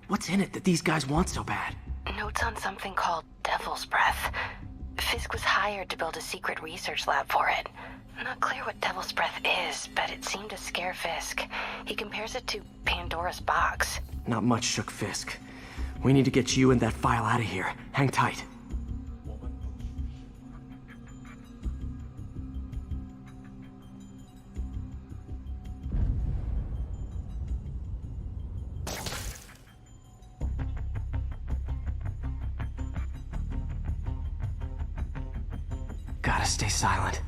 What's in it that these guys want so bad? Notes on something called Devil's Breath. Fisk was hired to build a secret research lab for it. Not clear what Devil's Breath is, but it seemed to scare Fisk. He compares it to Pandora's box. Not much shook Fisk. We need to get you and that file out of here. Hang tight. Gotta stay silent.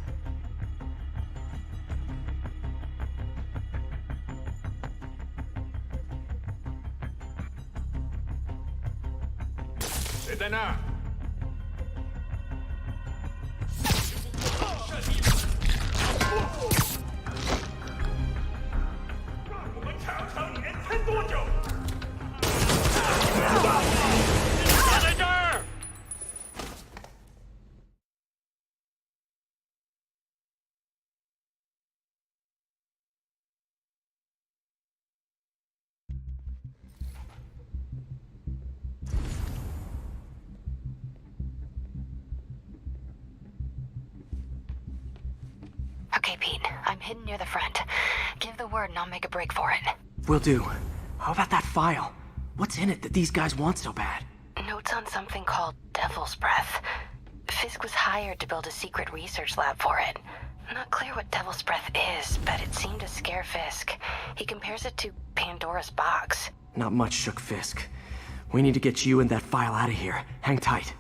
Okay, Pete, I'm hidden near the front. Give the word and I'll make a break for it. Will do. How about that file? What's in it that these guys want so bad? Notes on something called Devil's Breath. Fisk was hired to build a secret research lab for it. Not clear what Devil's Breath is, but it seemed to scare Fisk. He compares it to Pandora's box. Not much shook Fisk. We need to get you and that file out of here. Hang tight.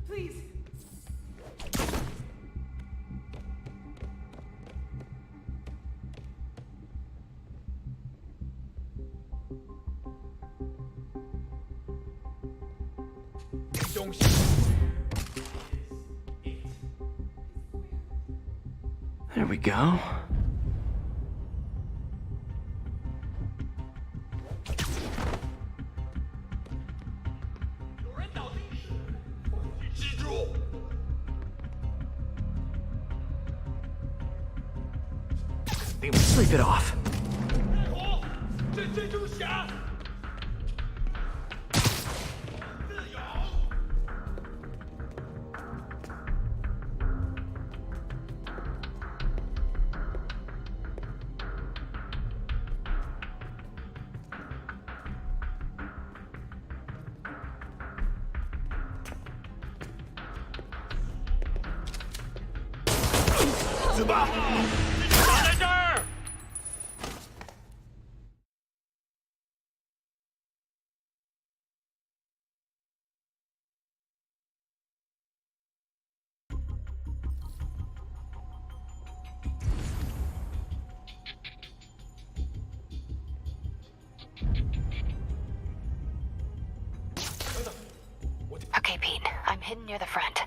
Please. There we go. Sleep it off. Okay, Pete, I'm hidden near the front.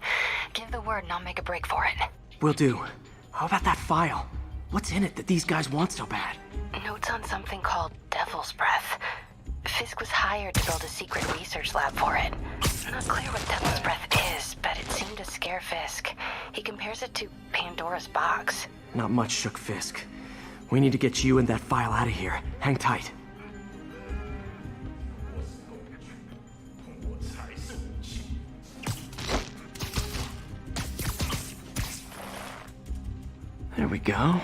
Give the word and I'll make a break for it. Will do. How about that file? What's in it that these guys want so bad? Notes on something called Devil's Breath. Fisk was hired to build a secret research lab for it. Not clear what Devil's Breath is, but it seemed to scare Fisk. He compares it to Pandora's box. Not much shook Fisk. We need to get you and that file out of here. Hang tight. There we go.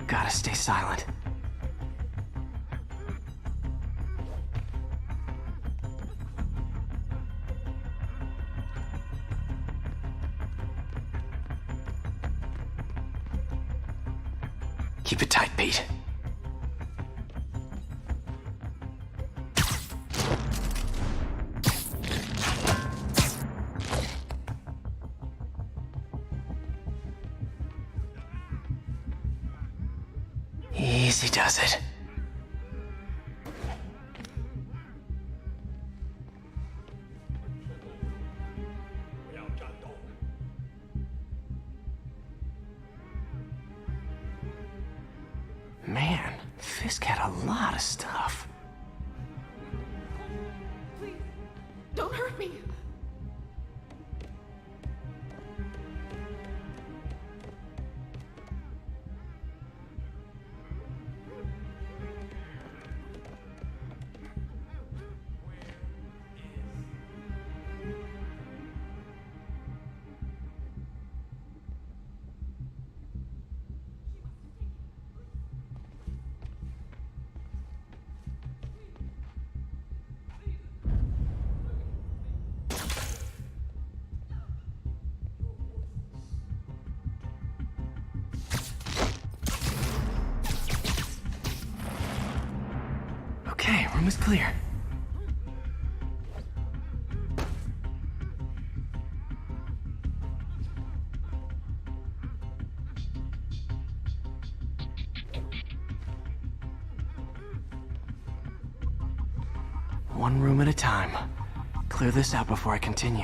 Gotta stay silent. Keep it tight, Pete. Easy does it. Man, Fisk had a lot of stuff. Please, don't hurt me. Okay, room is clear. One room at a time. Clear this out before I continue.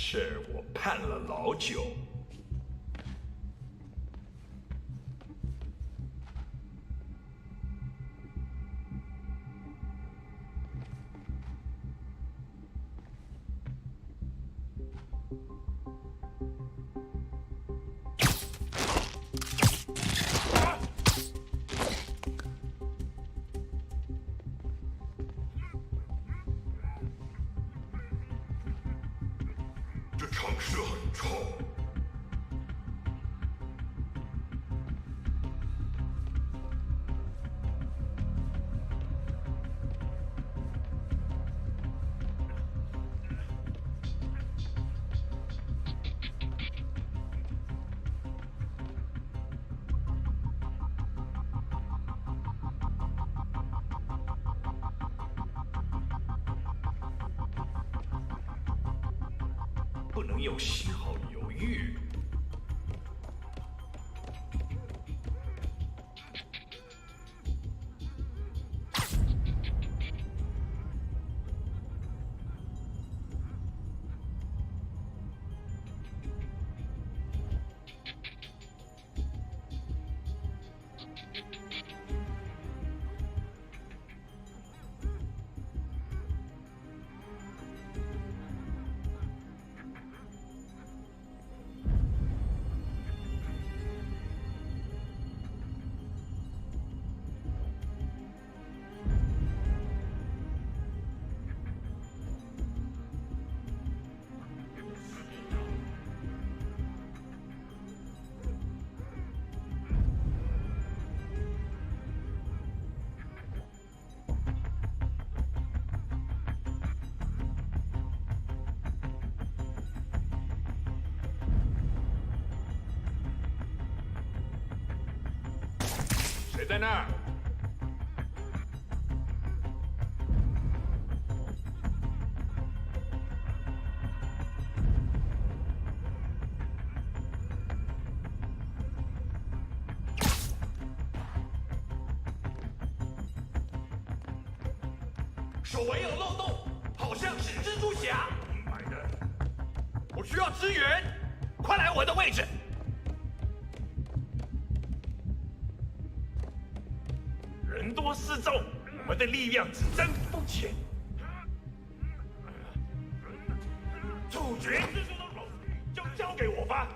事我盼了老久。这城市很臭。不能有丝毫犹豫。在那儿？守卫有漏洞，好像是蜘蛛侠。明白的。我需要支援，快来我的位置。人多势众，我们的力量只增不减。处决蜘蛛的荣誉就交给我吧。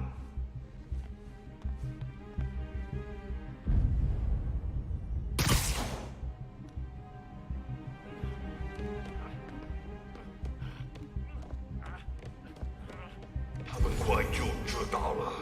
他们快就知道了。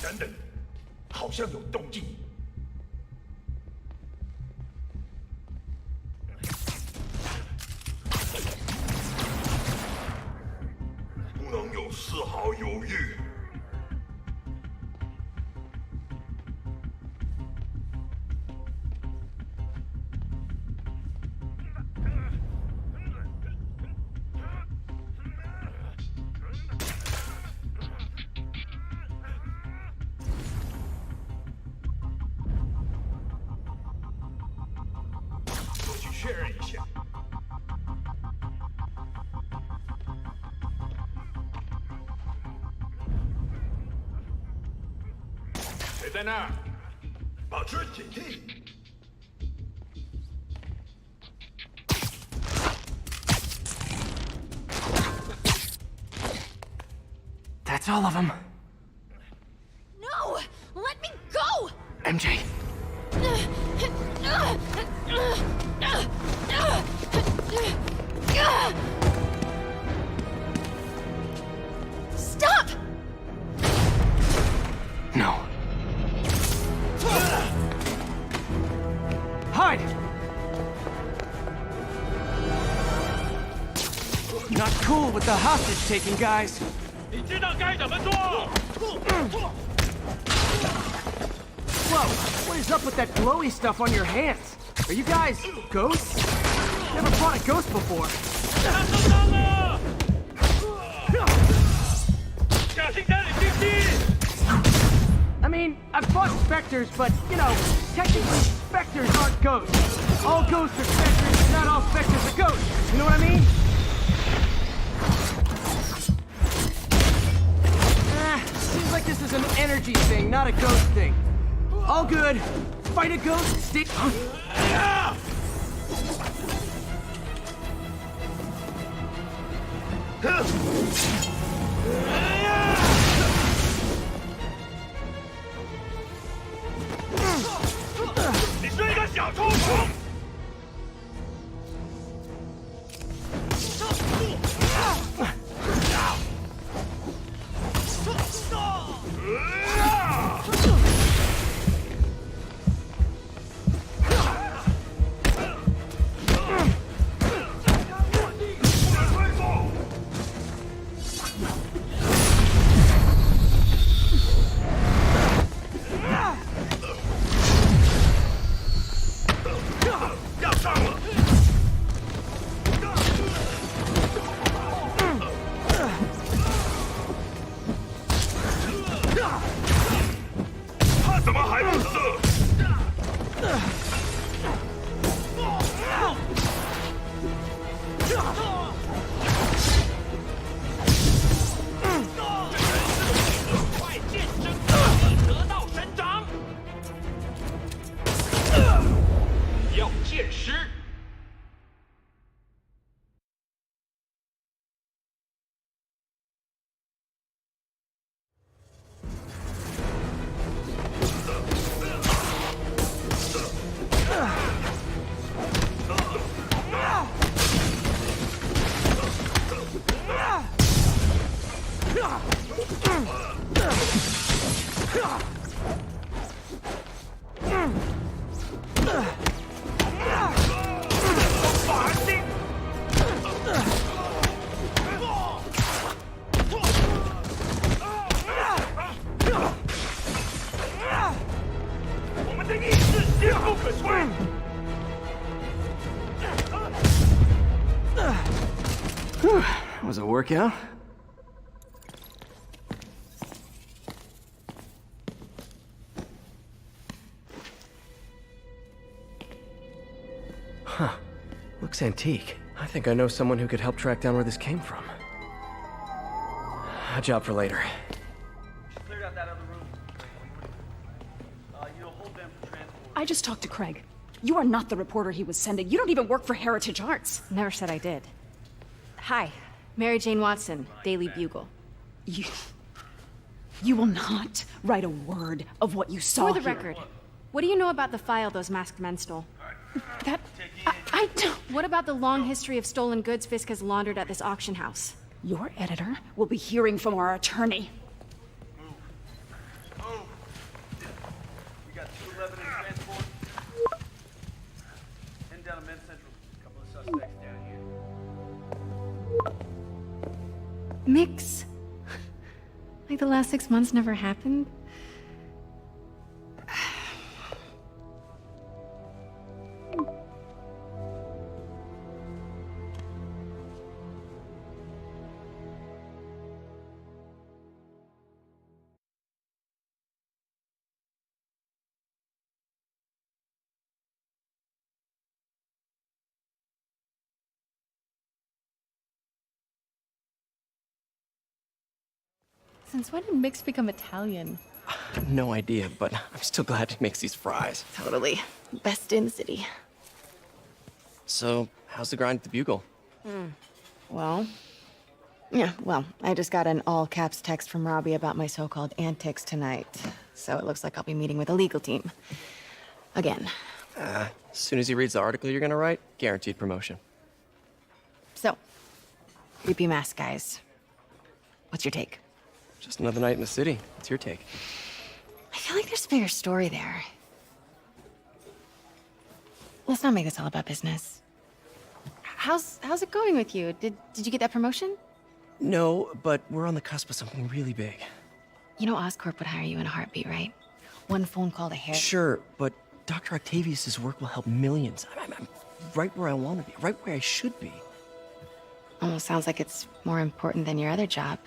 等等，好像有动静。不能有丝毫犹豫。我去确认一下。谁在那儿？保持警惕。That's all of them. No! Let me go! MJ. Stop! No. Hide! Not cool with the hostage taking, guys. 你知道该怎么做。Whoa, what is up with that glowy stuff on your hands? Are you guys ghosts? Never fought a ghost before. 他受伤了。小心点，李经理。I mean, I've fought specters, but, you know, technically specters aren't ghosts. All ghosts are specters, not all specters are ghosts. You know what I mean? Seems like this is an energy thing, not a ghost thing. All good. Fight a ghost, stay... Huh? 小偷虫！怎么还不死？快见真格，得道神掌！要见尸。Was it a workout? Huh. Looks antique. I think I know someone who could help track down where this came from. A job for later. Cleared out that other room. You'll hold them for transport. I just talked to Craig. You are not the reporter he was sending. You don't even work for Heritage Arts. Never said I did. Hi, Mary Jane Watson, Daily Bugle. You will not write a word of what you saw For the here. record, what do you know about the file those masked men stole? That... I don't... What about the long history of stolen goods Fisk has laundered at this auction house? Your editor will be hearing from our attorney. Move. We got 211 in transport. Heading down to Men's Central. A couple of suspects down here. Mix? Like the last 6 months never happened? Since when did Mix become Italian? No idea, but I'm still glad he makes these fries. Totally. Best in the city. So, how's the grind at the Bugle? Well, I just got an all-caps text from Robbie about my so-called antics tonight. So it looks like I'll be meeting with a legal team. Again. As soon as he reads the article you're gonna write, guaranteed promotion. So, creepy mask guys. What's your take? Just another night in the city. What's your take? I feel like there's a bigger story there. Let's not make this all about business. How's it going with you? Did you get that promotion? No, but we're on the cusp of something really big. You know Oscorp would hire you in a heartbeat, right? One phone call to Harry. Sure, but Dr. Octavius's work will help millions. I'm right where I want to be, right where I should be. Almost sounds like it's more important than your other job.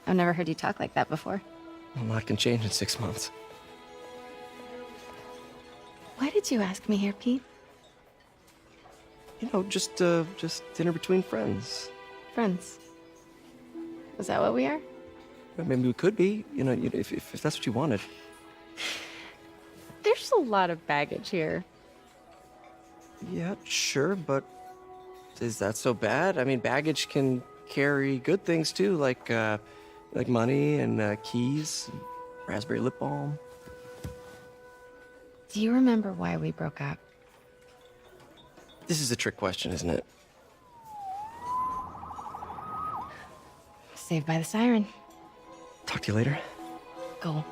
I've never heard you talk like that before. A lot can change in 6 months. Why did you ask me here, Pete? You know, just dinner between friends. Friends. Is that what we are? Maybe we could be, you know, if that's what you wanted. There's a lot of baggage here. Yeah, sure, but is that so bad? I mean, baggage can carry good things too, like money and keys, and raspberry lip balm. Do you remember why we broke up? This is a trick question, isn't it? Saved by the siren. Talk to you later. Go.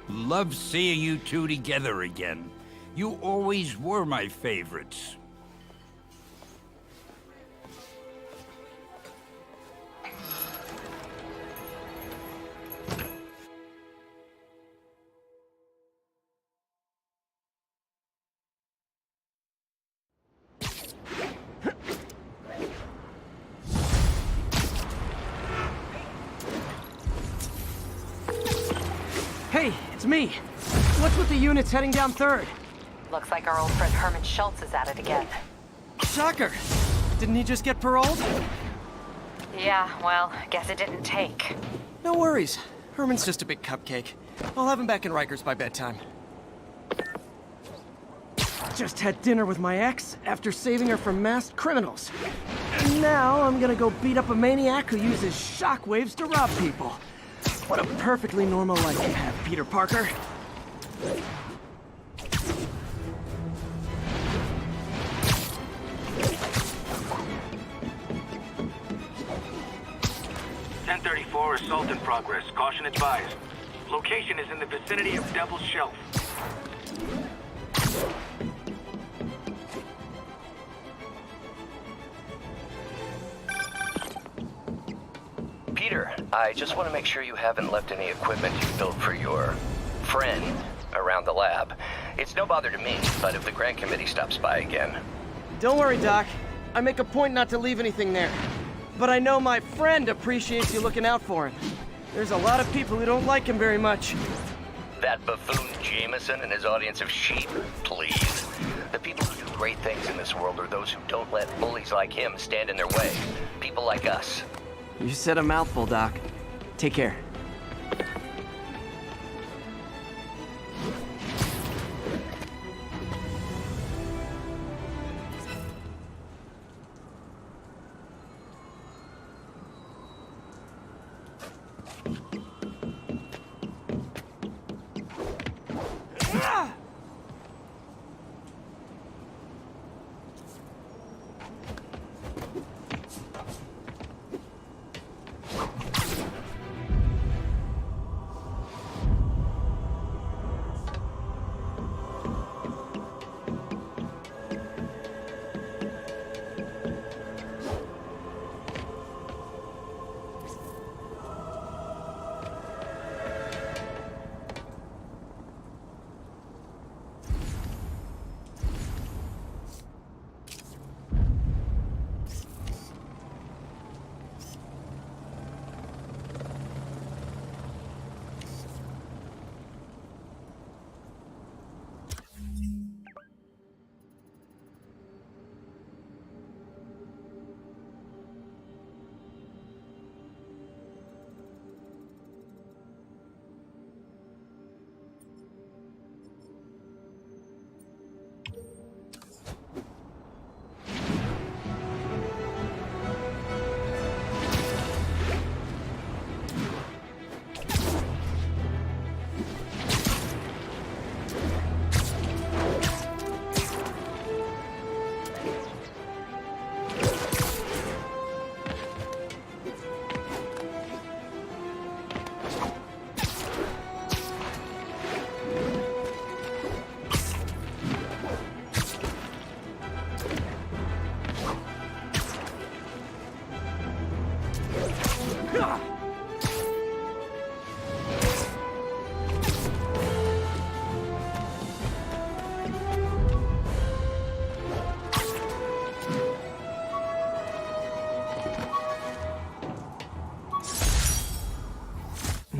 Love seeing you two together again. You always were my favorites. Hey, it's me. What's with the units heading down 3rd? Looks like our old friend Herman Schultz is at it again. Shocker. Didn't he just get paroled? Yeah, well, guess it didn't take. No worries. Herman's just a big cupcake. I'll have him back in Rikers by bedtime. Just had dinner with my ex after saving her from masked criminals. And now I'm gonna go beat up a maniac who uses shockwaves to rob people. What a perfectly normal life you have, Peter Parker. .34 assault in progress. Caution advised. Location is in the vicinity of Devil's Shelf. Peter, here. I just want to make sure you haven't left any equipment you built for your friend around the lab. It's no bother to me, but if the grant committee stops by again... Don't worry, Doc. I make a point not to leave anything there. But I know my friend appreciates you looking out for him. There's a lot of people who don't like him very much. That buffoon Jameson and his audience of sheep? Please. The people who do great things in this world are those who don't let bullies like him stand in their way. People like us. You said a mouthful, Doc. Take care.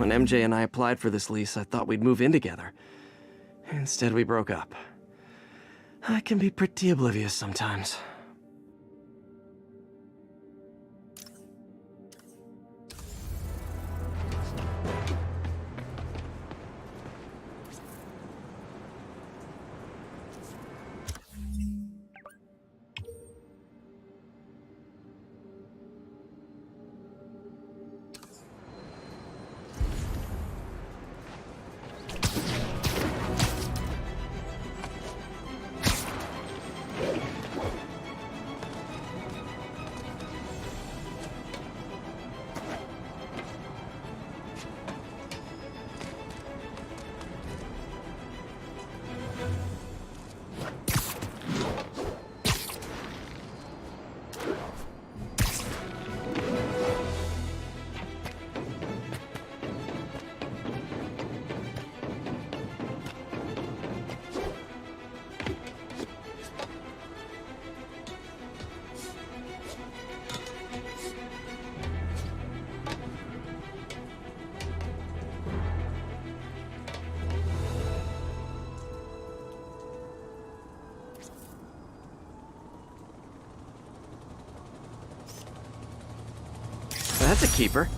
When MJ and I applied for this lease, I thought we'd move in together. Instead, we broke up. I can be pretty oblivious sometimes. That's a keeper.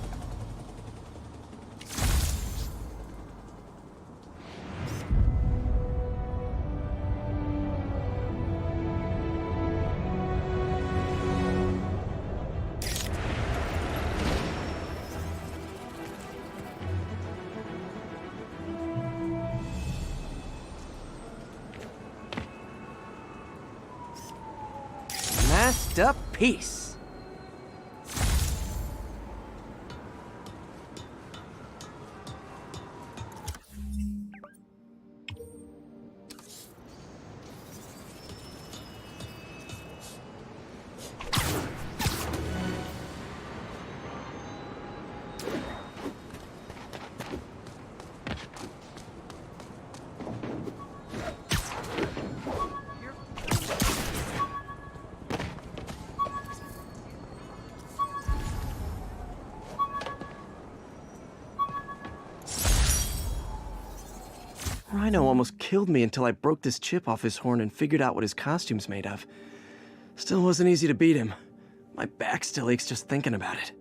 Masterpiece. Rhino almost killed me until I broke this chip off his horn and figured out what his costume's made of. Still wasn't easy to beat him. My back still aches just thinking about it.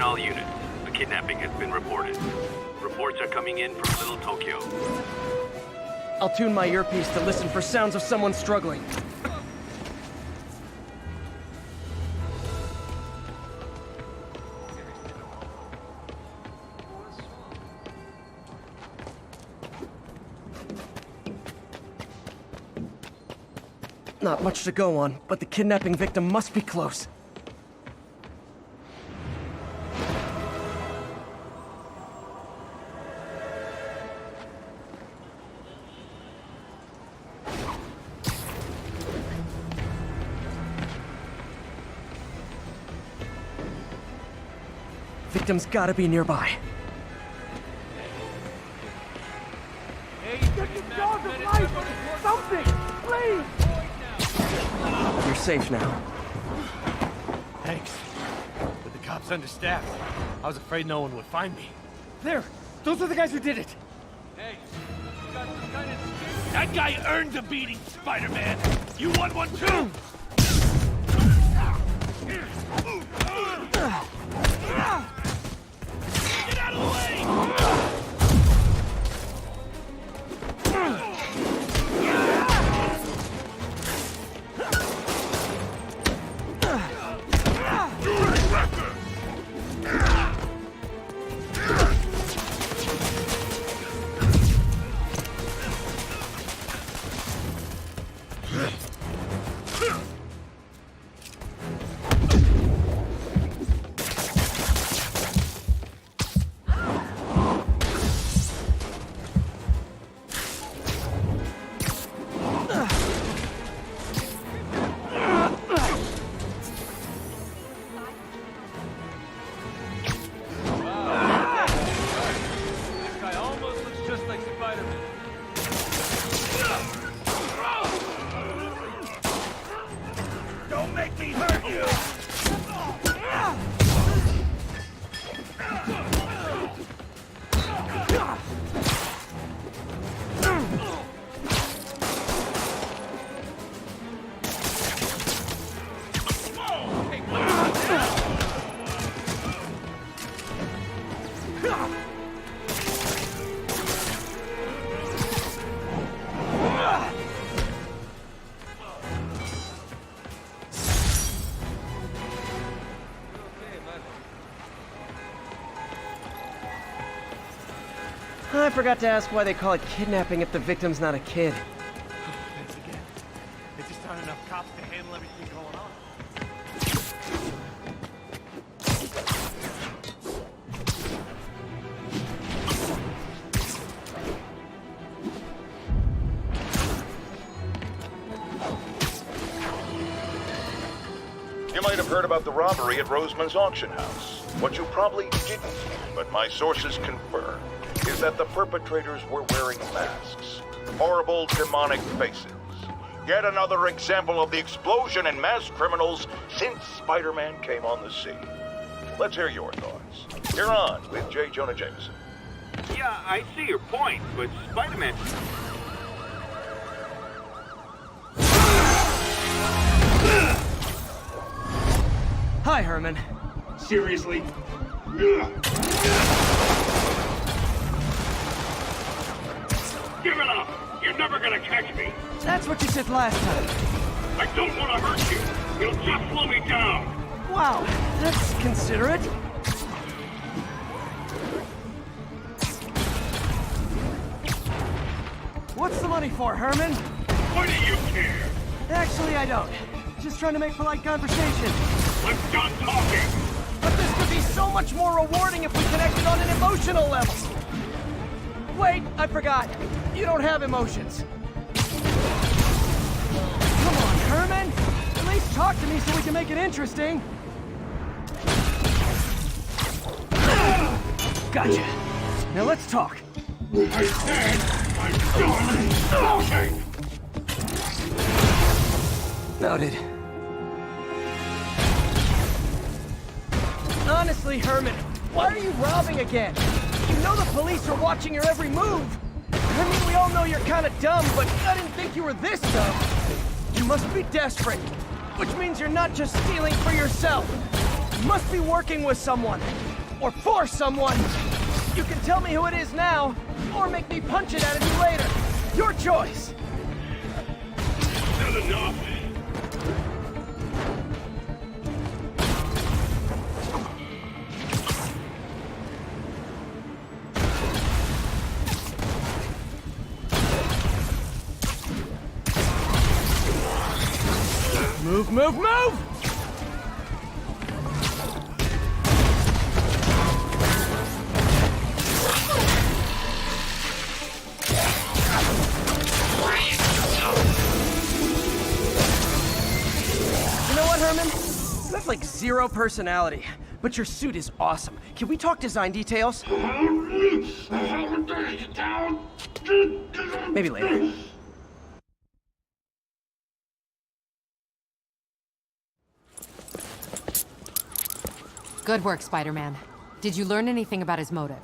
All units, a kidnapping has been reported. Reports are coming in from Little Tokyo. I'll tune my earpiece to listen for sounds of someone struggling. Not much to go on, but the kidnapping victim must be close. Victim's gotta be nearby. Hey, get the dog of life! Something! Please! You're safe now. Thanks. But the cops understaffed. I was afraid no one would find me. There! Those are the guys who did it! Hey, you got some kind of... That guy earned a beating, Spider-Man! You want one too? Get out of the way! forgot to ask why they call it kidnapping if the victim's not a kid. Thanks again. There just aren't enough cops to handle everything going on. You might have heard about the robbery at Roseman's auction house. What you probably didn't, but my sources confirm, is that the perpetrators were wearing masks. Horrible, demonic faces. Yet another example of the explosion in mass criminals since Spider-Man came on the scene. Let's hear your thoughts. You're on with J. Jonah Jameson. Yeah, I see your point, but Spider-Man... Hi, Herman. Seriously? Give it up! You're never gonna catch me! That's what you said last time. I don't want to hurt you! You'll just slow me down! Wow, that's considerate. What's the money for, Herman? Why do you care? Actually, I don't. Just trying to make polite conversation. I'm done talking! But this could be so much more rewarding if we connected on an emotional level. Wait, I forgot. You don't have emotions. Come on, Herman. At least talk to me so we can make it interesting. Gotcha. Now let's talk. I said I'm done talking! Noted. Honestly, Herman, why are you robbing again? You know the police are watching your every move. I mean, we all know you're kind of dumb, but I didn't think you were this dumb. You must be desperate, which means you're not just stealing for yourself. You must be working with someone, or for someone. You can tell me who it is now, or make me punch it out of you later. Your choice. Not enough! Move, move, move! You know what, Herman? You have like zero personality, but your suit is awesome. Can we talk design details? Maybe later. Good work, Spider-Man. Did you learn anything about his motive?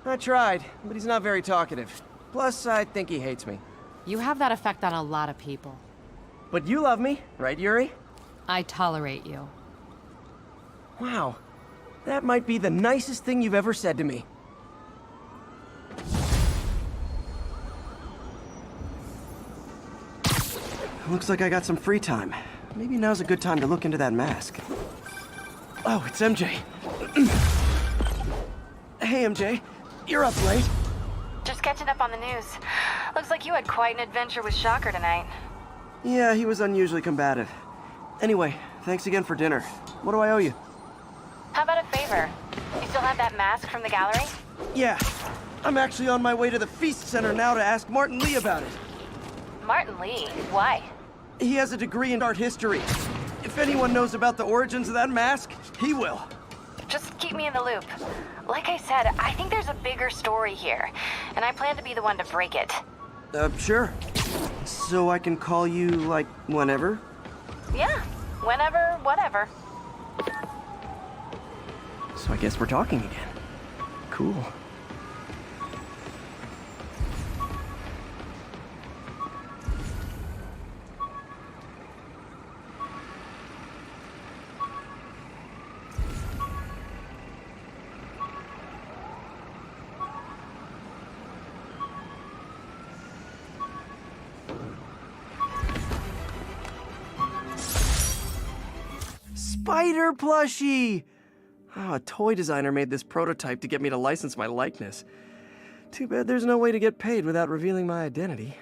I tried, but he's not very talkative. Plus, I think he hates me. You have that effect on a lot of people. But you love me, right, Yuri? I tolerate you. Wow. That might be the nicest thing you've ever said to me. Looks like I got some free time. Maybe now's a good time to look into that mask. Oh, it's MJ. Hey, MJ. You're up late. Just catching up on the news. Looks like you had quite an adventure with Shocker tonight. Yeah, he was unusually combative. Anyway, thanks again for dinner. What do I owe you? How about a favor? You still have that mask from the gallery? Yeah. I'm actually on my way to the Feast Center now to ask Martin Lee about it. Martin Lee? Why? He has a degree in art history. If anyone knows about the origins of that mask, he will. Just keep me in the loop. Like I said, I think there's a bigger story here, and I plan to be the one to break it. Sure. So I can call you, like, whenever? Yeah, whenever, whatever. So I guess we're talking again. Cool. Spider plushie! Oh, a toy designer made this prototype to get me to license my likeness. Too bad there's no way to get paid without revealing my identity.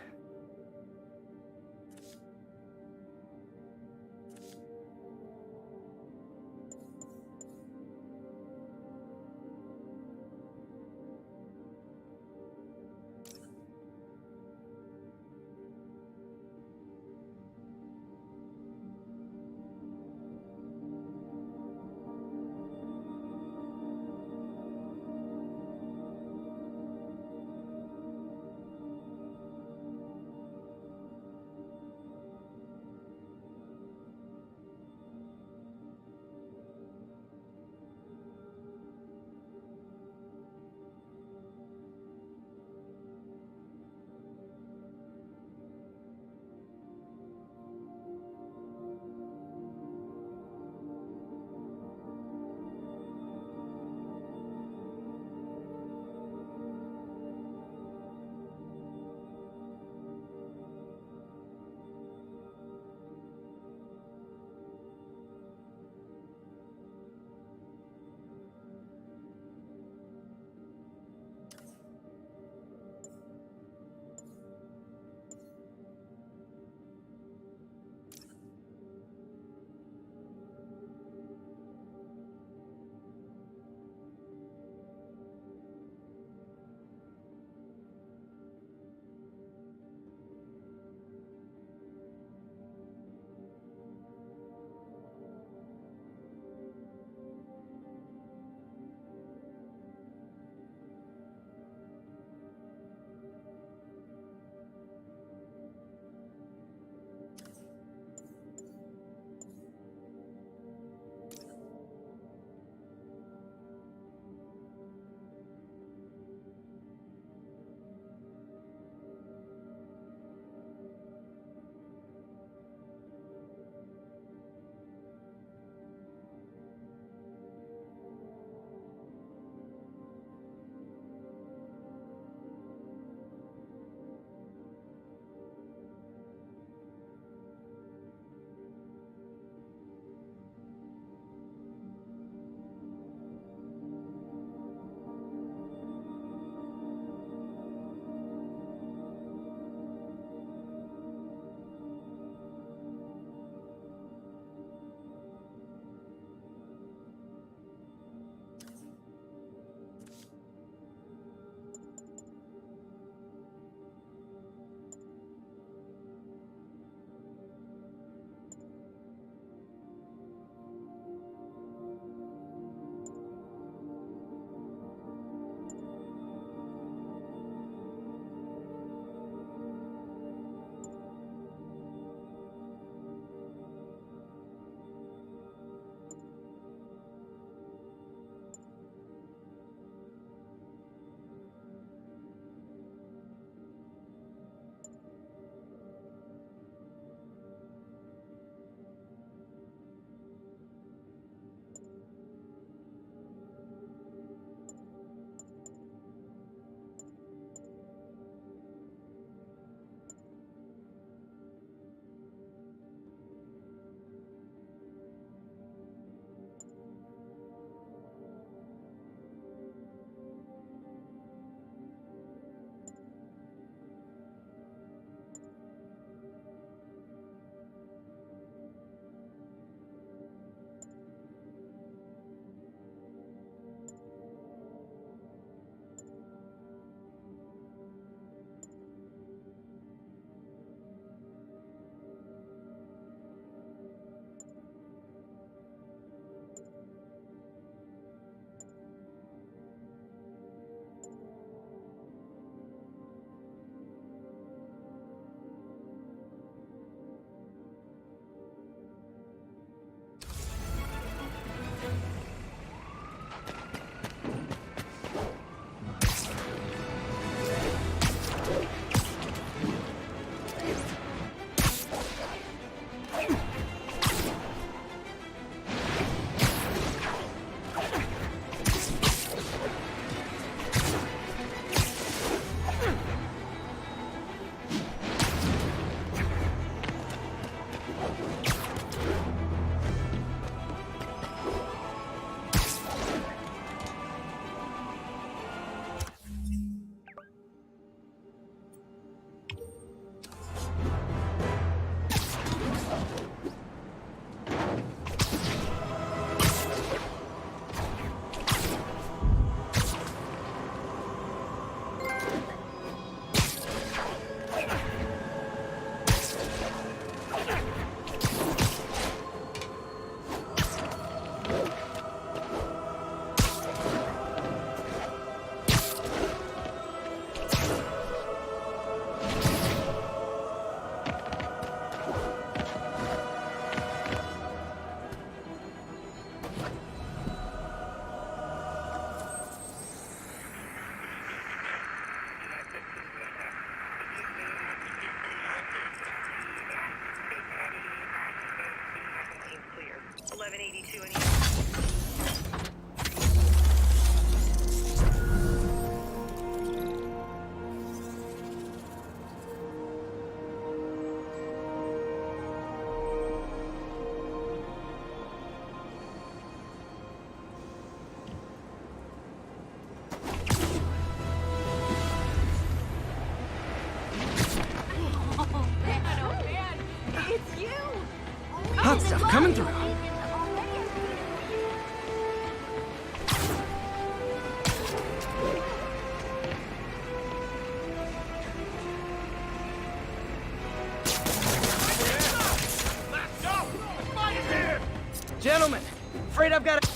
Hot stuff coming through. Gentlemen, afraid I've got a...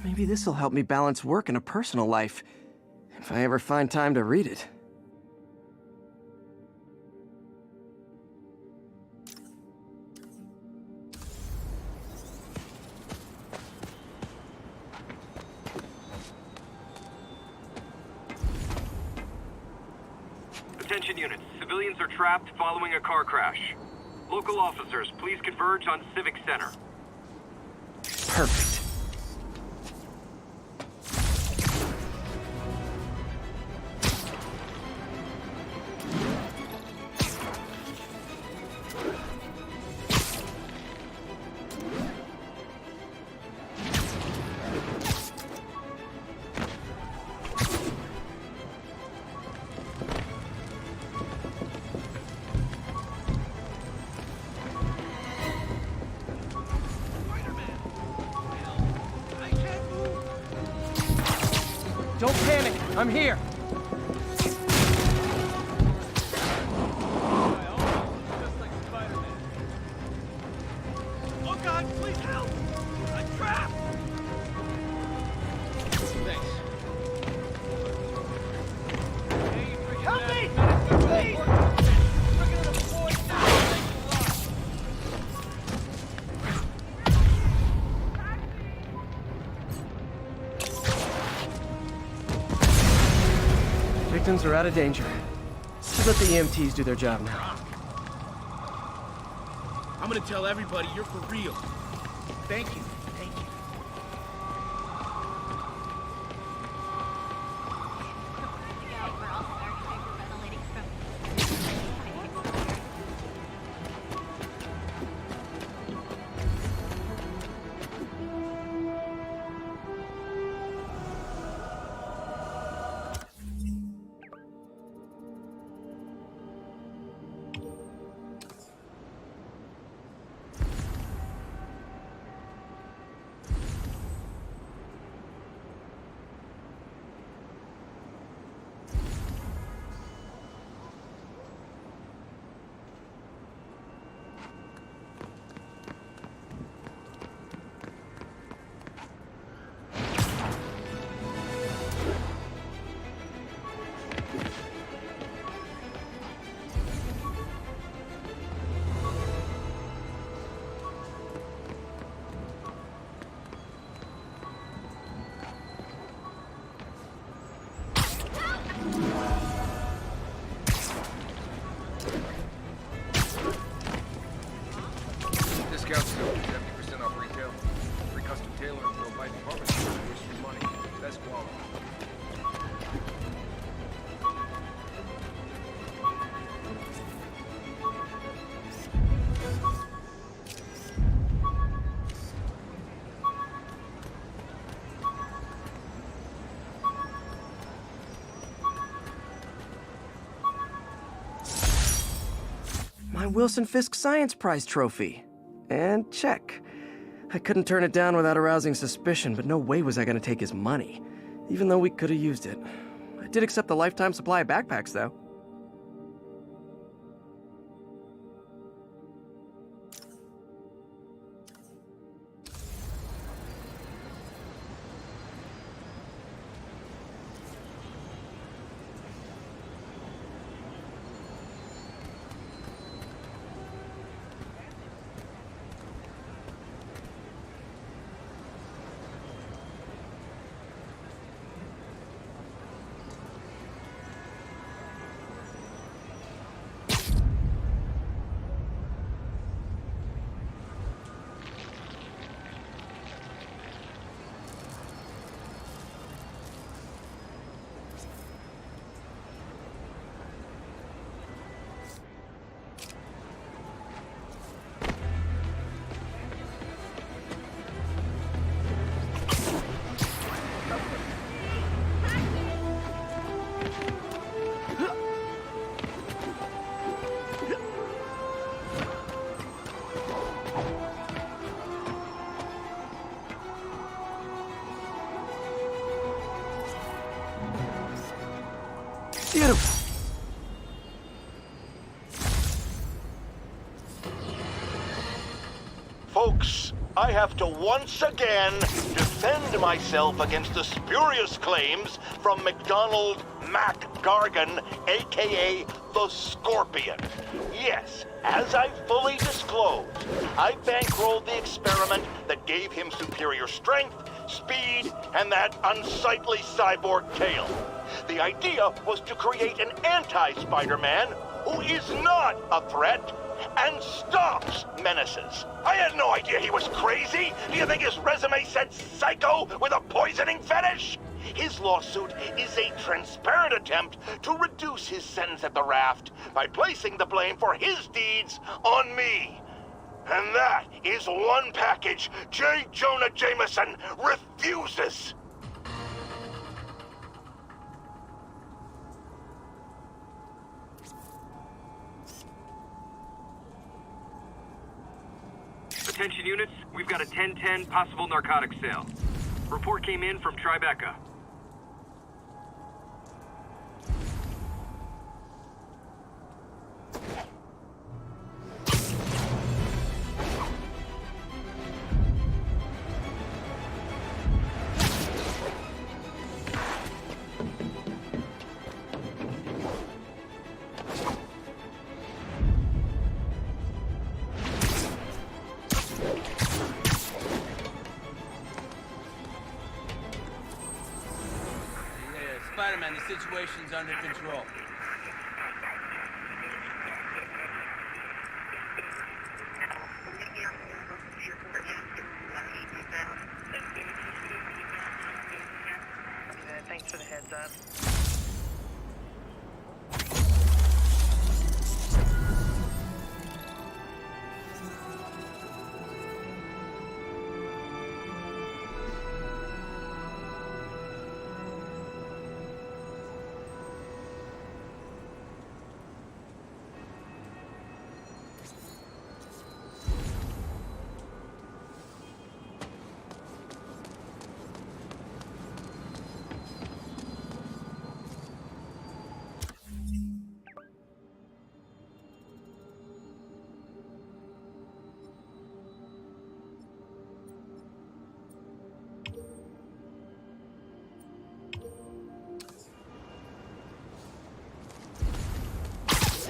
Maybe this'll help me balance work and a personal life, if I ever find time to read it. Attention units. Civilians are trapped following a car crash. Local officers, please converge on Civic Center. Perfect. Don't panic, I'm here. Oh God, please help! I'm trapped! Thanks. Help me! Please! We're gonna avoid now. Victims are out of danger. Just let the EMTs do their job now. I'm gonna tell everybody you're for real. Thank you. Thank you. my Wilson Fisk Science Prize trophy. And check. I couldn't turn it down without arousing suspicion, but no way was I gonna take his money, even though we could have used it. I did accept the lifetime supply of backpacks, though. Beautiful. Folks, I have to once again defend myself against the spurious claims from McDonald Mac Gargan, aka the Scorpion. Yes, as I fully disclosed, I bankrolled the experiment that gave him superior strength, speed, and that unsightly cyborg tail. The idea was to create an anti-Spider-Man who is not a threat and stops menaces. I had no idea he was crazy. Do you think his resume said psycho with a poisoning fetish? His lawsuit is a transparent attempt to reduce his sentence at the raft by placing the blame for his deeds on me. And that is one package J. Jonah Jameson refuses. Attention units, we've got a 10-10 possible narcotics sale. Report came in from Tribeca. Spider-Man, the situation's under control. Thanks for the heads up.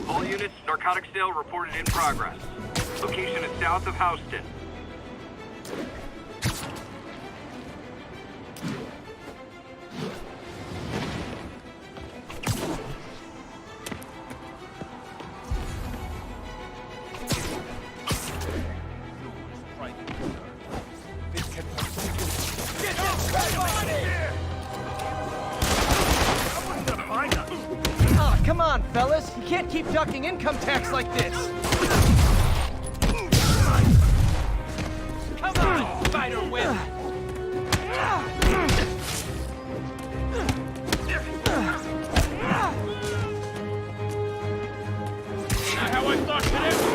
All units, narcotics sale reported in progress. Location is south of Houston. Come on, fellas. You can't keep ducking income tax like this. Come on, Spider-Web! Not how I thought today.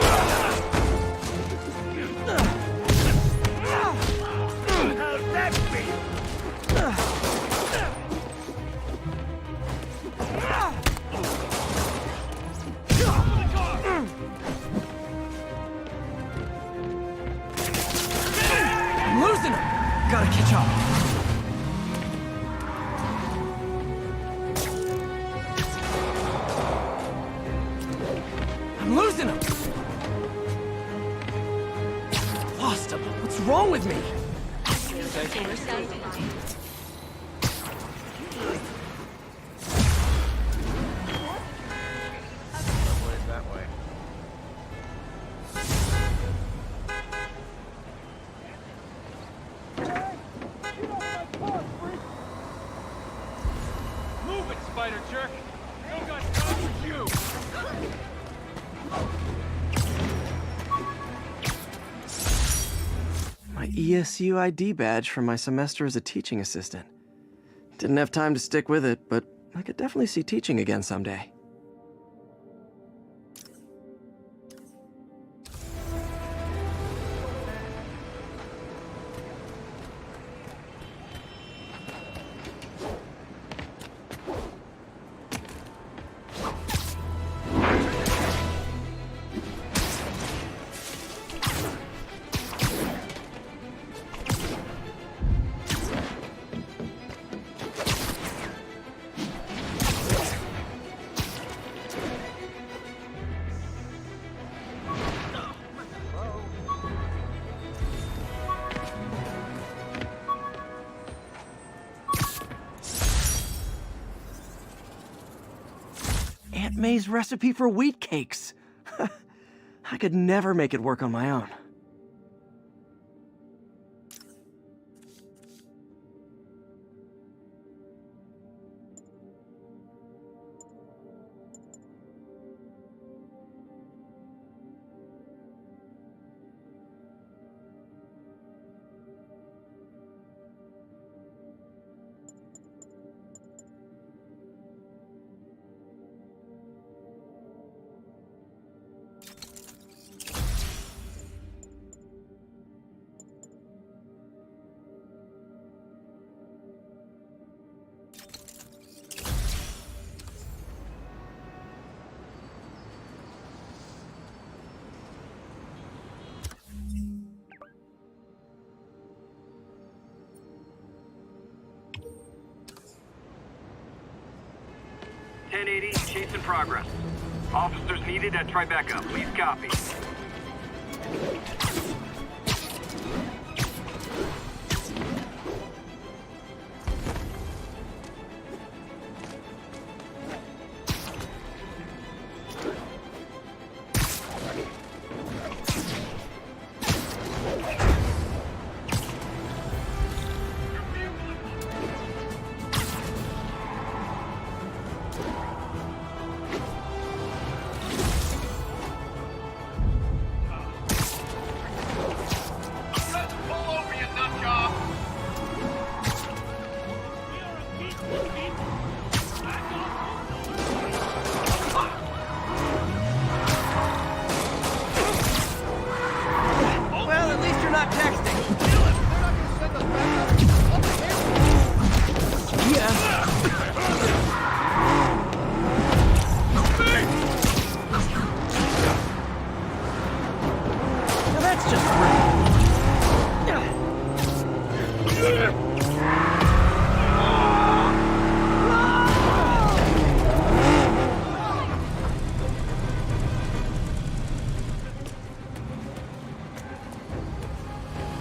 with me? That way. Move it, spider jerk! No got time for you! My ESU ID badge from my semester as a teaching assistant. Didn't have time to stick with it, but I could definitely see teaching again someday. Aunt May's recipe for wheat cakes. I could never make it work on my own. Chase in progress. Officers needed at Tribeca. Please copy.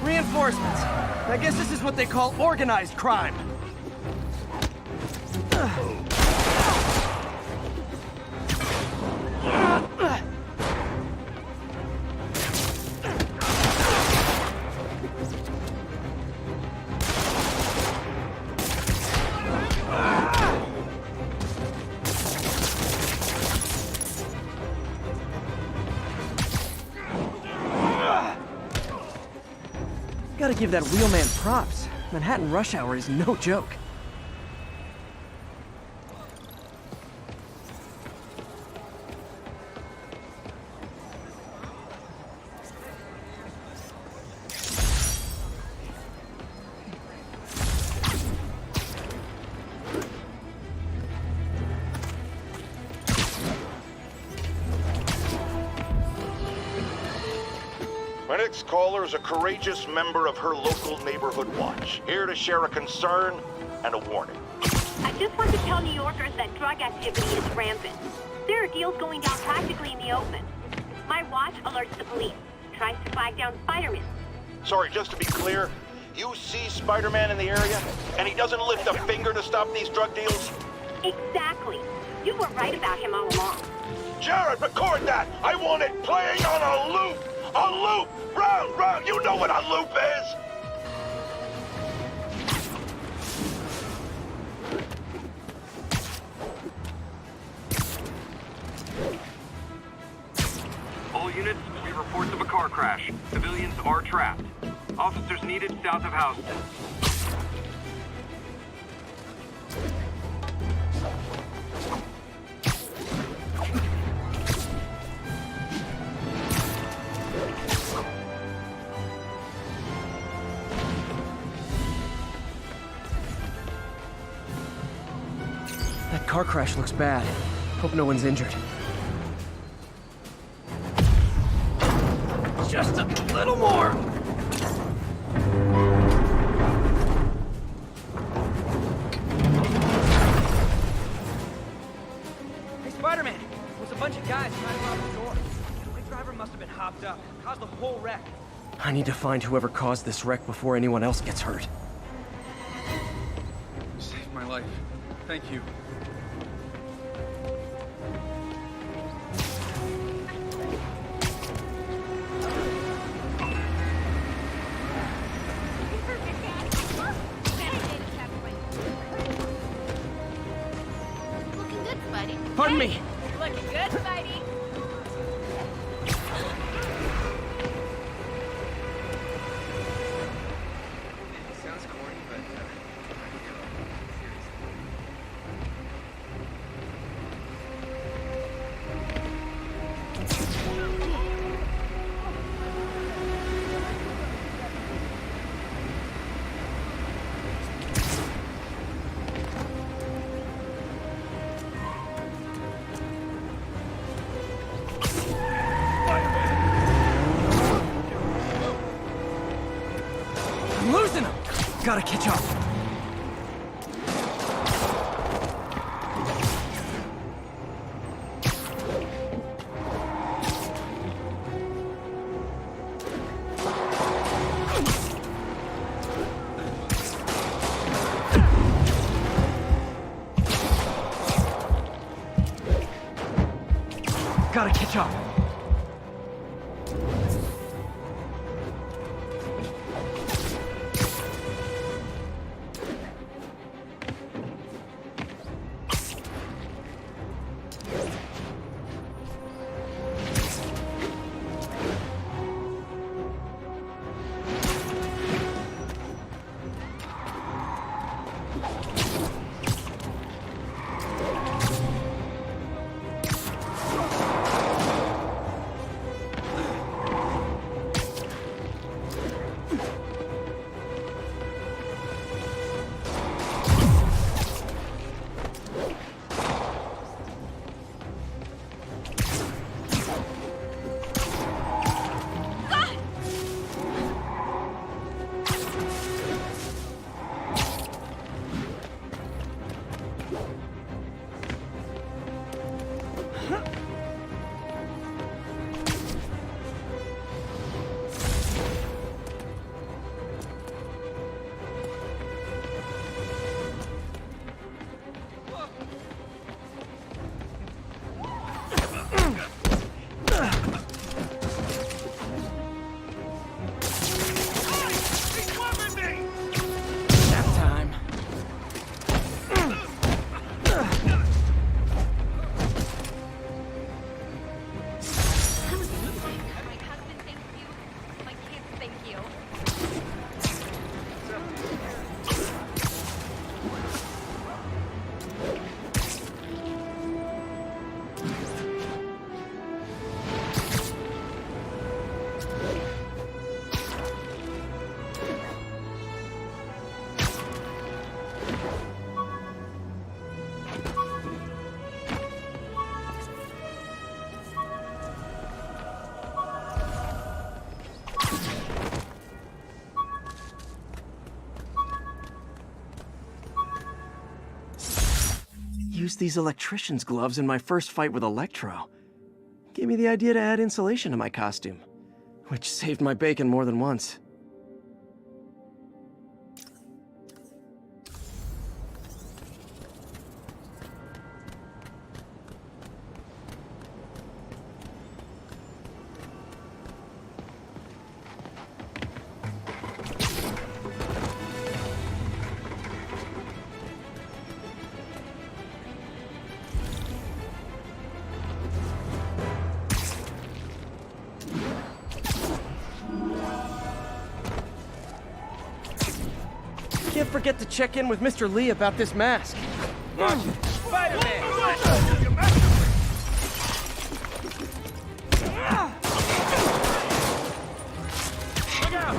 Reinforcements. I guess this is what they call organized crime. Gotta give that wheelman props. Manhattan rush hour is no joke. My next caller is a courageous member of her local neighborhood watch, here to share a concern and a warning. I just want to tell New Yorkers that drug activity is rampant. There are deals going down practically in the open. My watch alerts the police, tries to flag down Spider-Man. Sorry, just to be clear, you see Spider-Man in the area, and he doesn't lift a finger to stop these drug deals? Exactly. You were right about him all along. Jared, record that! I want it playing on a loop! A loop! Round, round! You know what a loop is! All units, we have reports of a car crash. Civilians are trapped. Officers needed south of Houston. That car crash looks bad. Hope no one's injured. Just a little more! Hey, Spider-Man! There's a bunch of guys trying to rob the store. My driver must have been hopped up. Caused the whole wreck. I need to find whoever caused this wreck before anyone else gets hurt. Saved my life. Thank you. Looking good, Spidey. Pardon me! Looking good, Spidey. Sounds corny, but I'm losing him! Gotta catch up. Gotta catch up. Used these electrician's gloves in my first fight with Electro. Gave me the idea to add insulation to my costume, which saved my bacon more than once. can't forget to check in with Mr. Lee about this mask. Spider-Man! Look out!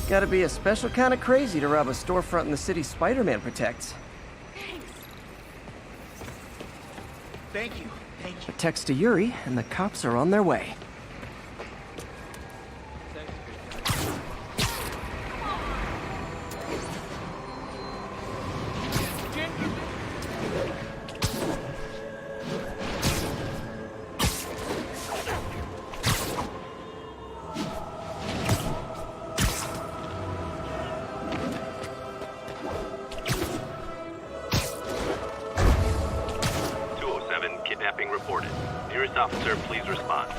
Gotta be a special kind of crazy to rob a storefront in the city Spider-Man protects. Thank you. Thank you. A text to Yuri, and the cops are on their way. Kidnapping reported. Nearest officer, please respond.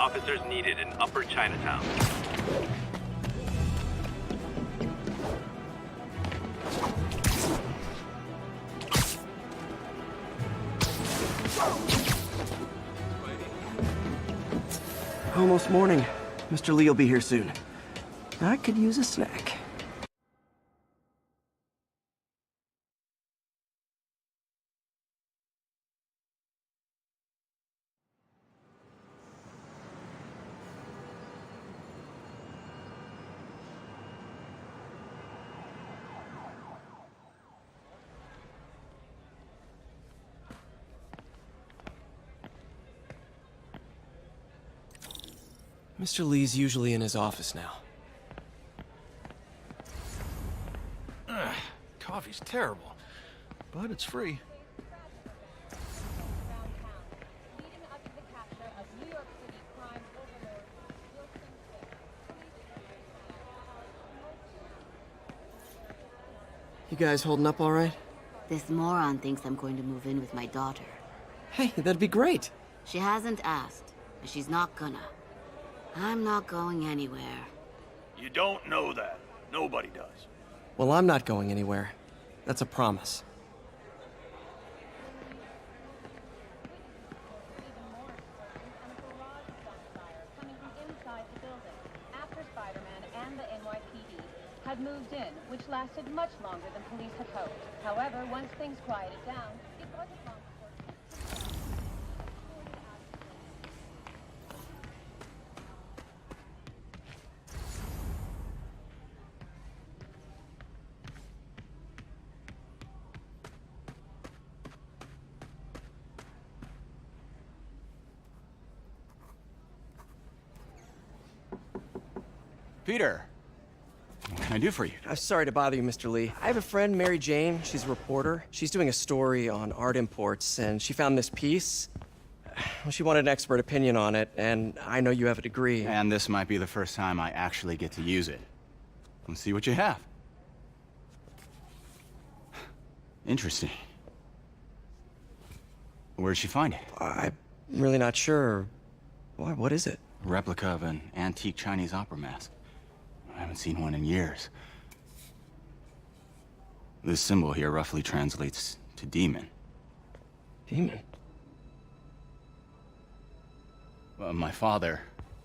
Officers needed in Upper Chinatown. Almost morning. Mr. Lee will be here soon. I could use a snack. Mr. Lee's usually in his office now. Coffee's terrible, but it's free. You guys holding up all right? This moron thinks I'm going to move in with my daughter. Hey, that'd be great. She hasn't asked, and she's not gonna. I'm not going anywhere. You don't know that. Nobody does. Well, I'm not going anywhere. That's a promise. After Spider-Man and the NYPD had moved in, which lasted much longer than police had hoped. However, once things quieted down, it wasn't long before... Peter, what can I do for you? I'm sorry to bother you, Mr. Lee. I have a friend, Mary Jane. She's a reporter. She's doing a story on art imports, and she found this piece. Well, she wanted an expert opinion on it, and I know you have a degree. And this might be the first time I actually get to use it. Let's see what you have. Interesting. Where did she find it? I'm really not sure. Why, what is it? A replica of an antique Chinese opera mask. I haven't seen one in years. This symbol here roughly translates to demon. Demon? Well, my father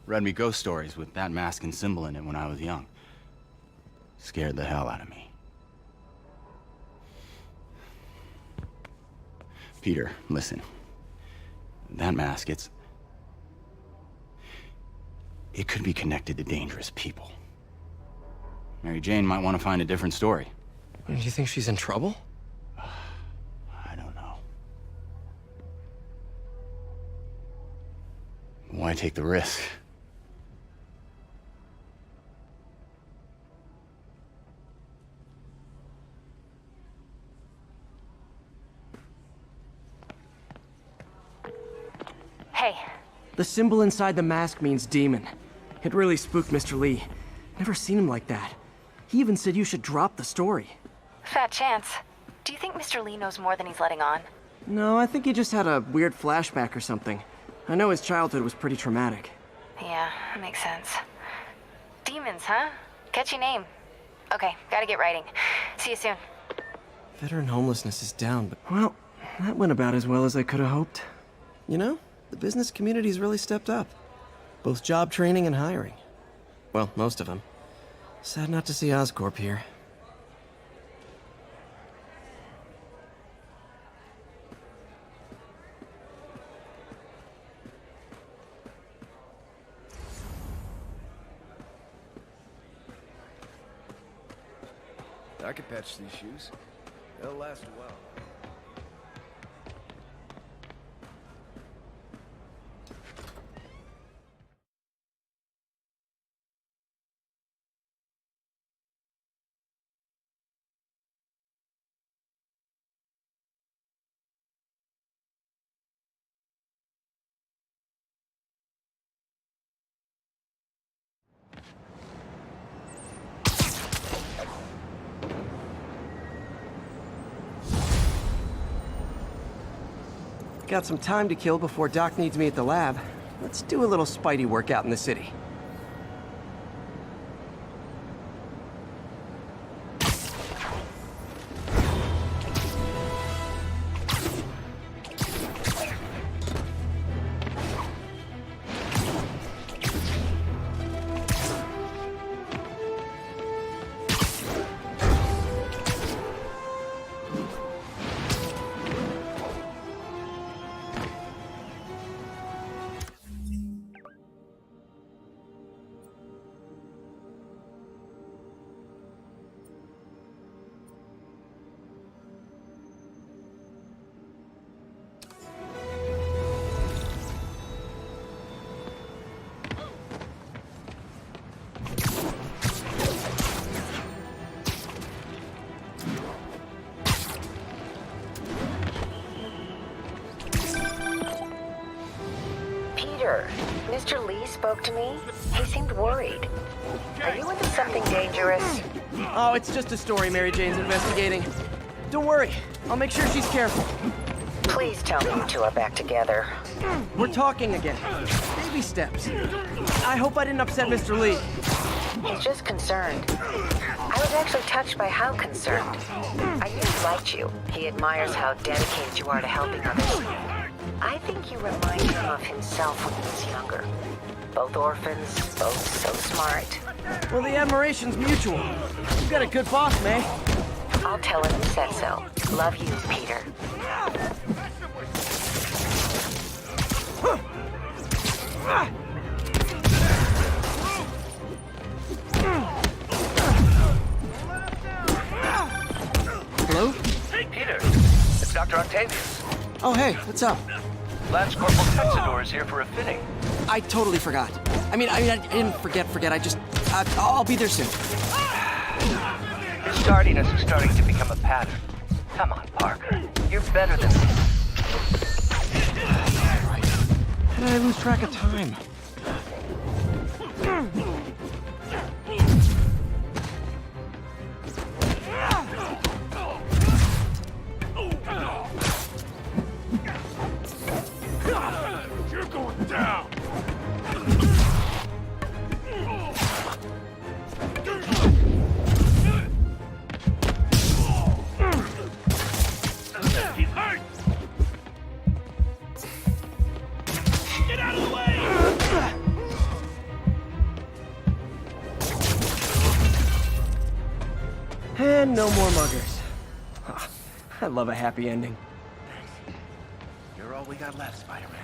read me ghost stories with that mask and symbol in it when I was young. Scared the hell out of me. Peter, listen. that mask, it could be connected to dangerous people. Mary Jane might want to find a different story. Do you think she's in trouble? I don't know. Why take the risk? Hey. The symbol inside the mask means demon. It really spooked Mr. Lee. Never seen him like that. He even said you should drop the story. Fat chance. Do you think Mr. Lee knows more than he's letting on? No, I think he just had a weird flashback or something. I know his childhood was pretty traumatic. Yeah, that makes sense. Demons, huh? Catchy name. Okay, gotta get writing. See you soon. Veteran homelessness is down, but, well, that went about as well as I could have hoped. You know, the business community's really stepped up. Both job training and hiring. Well, most of them. Sad not to see Oscorp here. I could patch these shoes. They'll last a while. Got some time to kill before Doc needs me at the lab. Let's do a little Spidey workout in the city. Mr. Lee spoke to me. He seemed worried. Are you into something dangerous? Oh, it's just a story Mary Jane's investigating. Don't worry, I'll make sure she's careful. Please tell me you two are back together. We're talking again. Baby steps. I hope I didn't upset Mr. Lee. He's just concerned. I was actually touched by how concerned. I knew he liked you. He admires how dedicated you are to helping others. I think you remind him of himself when he was younger. Both orphans, both so smart. Well, the admiration's mutual. You've got a good boss, May. I'll tell him you said so. Love you, Peter. Hello? Hey, Peter. It's Dr. Octavius. Oh, hey, what's up? Lance Corporal Texador is here for a fitting. I totally forgot. I mean, I didn't forget. I'll be there soon. His tardiness is starting to become a pattern. Come on, Parker. You're better than me. How did I lose track of time? You're going down! He's hurt! Get out of the way! And no more muggers. I love a happy ending. You're all we got left, Spider-Man.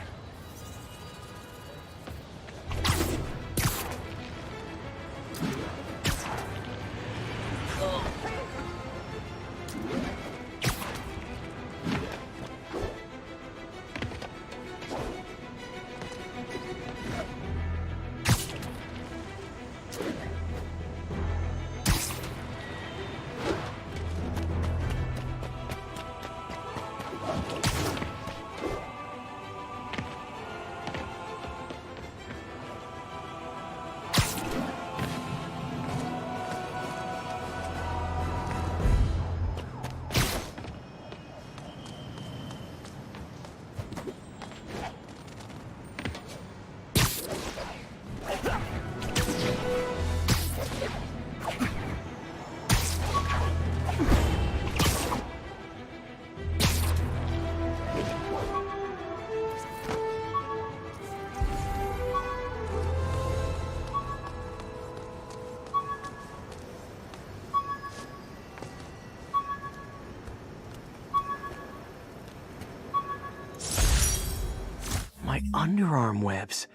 underarm webs.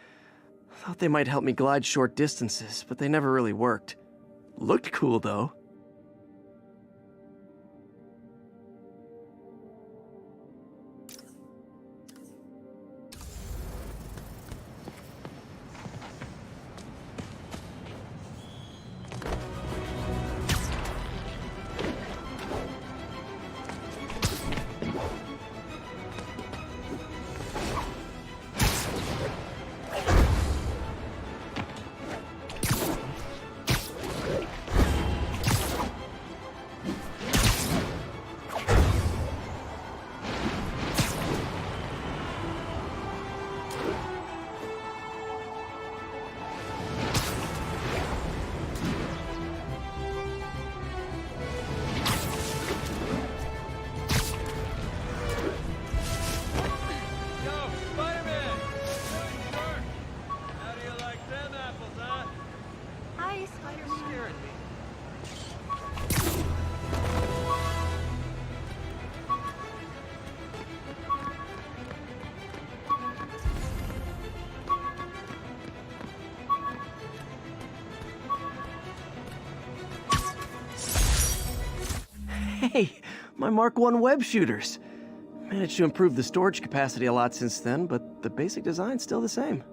Thought they might help me glide short distances, but they never really worked. Looked cool, though. Hey, my Mark I web shooters. Managed to improve the storage capacity a lot since then, but the basic design's still the same.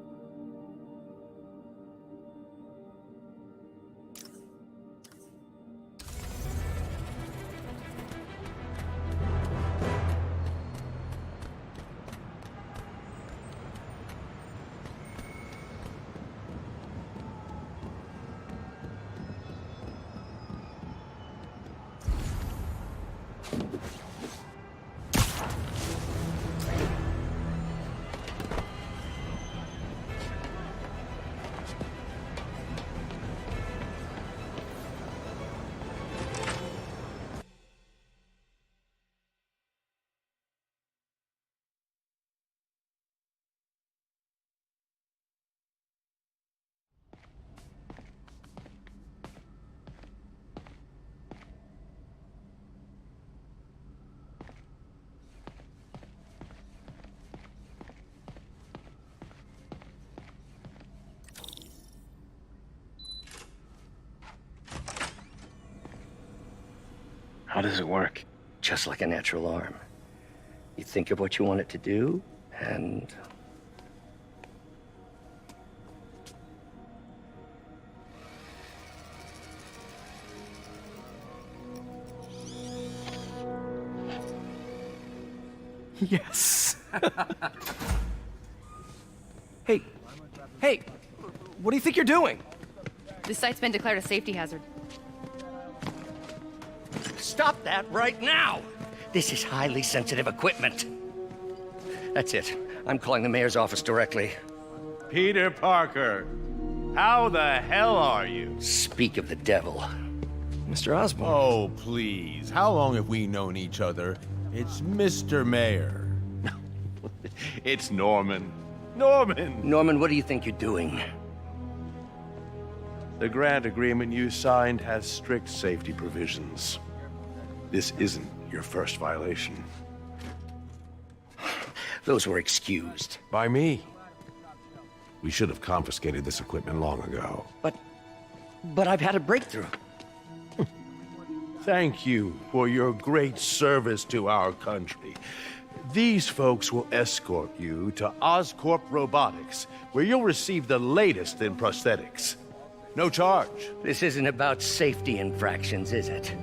How does it work? Just like a natural arm. You think of what you want it to do, and... Yes. Hey, what do you think you're doing? This site's been declared a safety hazard. Stop that right now! This is highly sensitive equipment. That's it. I'm calling the mayor's office directly. Peter Parker, how the hell are you? Speak of the devil. Mr. Osborn. Oh, please. How long have we known each other? It's Mr. Mayor. It's Norman. Norman, what do you think you're doing? The grant agreement you signed has strict safety provisions. This isn't your first violation. Those were excused. By me. We should have confiscated this equipment long ago. But I've had a breakthrough. Thank you for your great service to our country. These folks will escort you to Oscorp Robotics, where you'll receive the latest in prosthetics. No charge. This isn't about safety infractions, is it?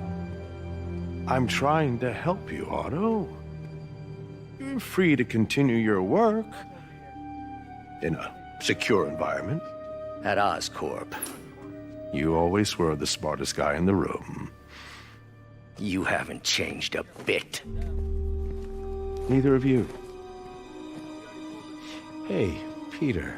I'm trying to help you, Otto. You're free to continue your work in a secure environment. At Oscorp. You always were the smartest guy in the room. You haven't changed a bit. Neither of you. Hey, Peter.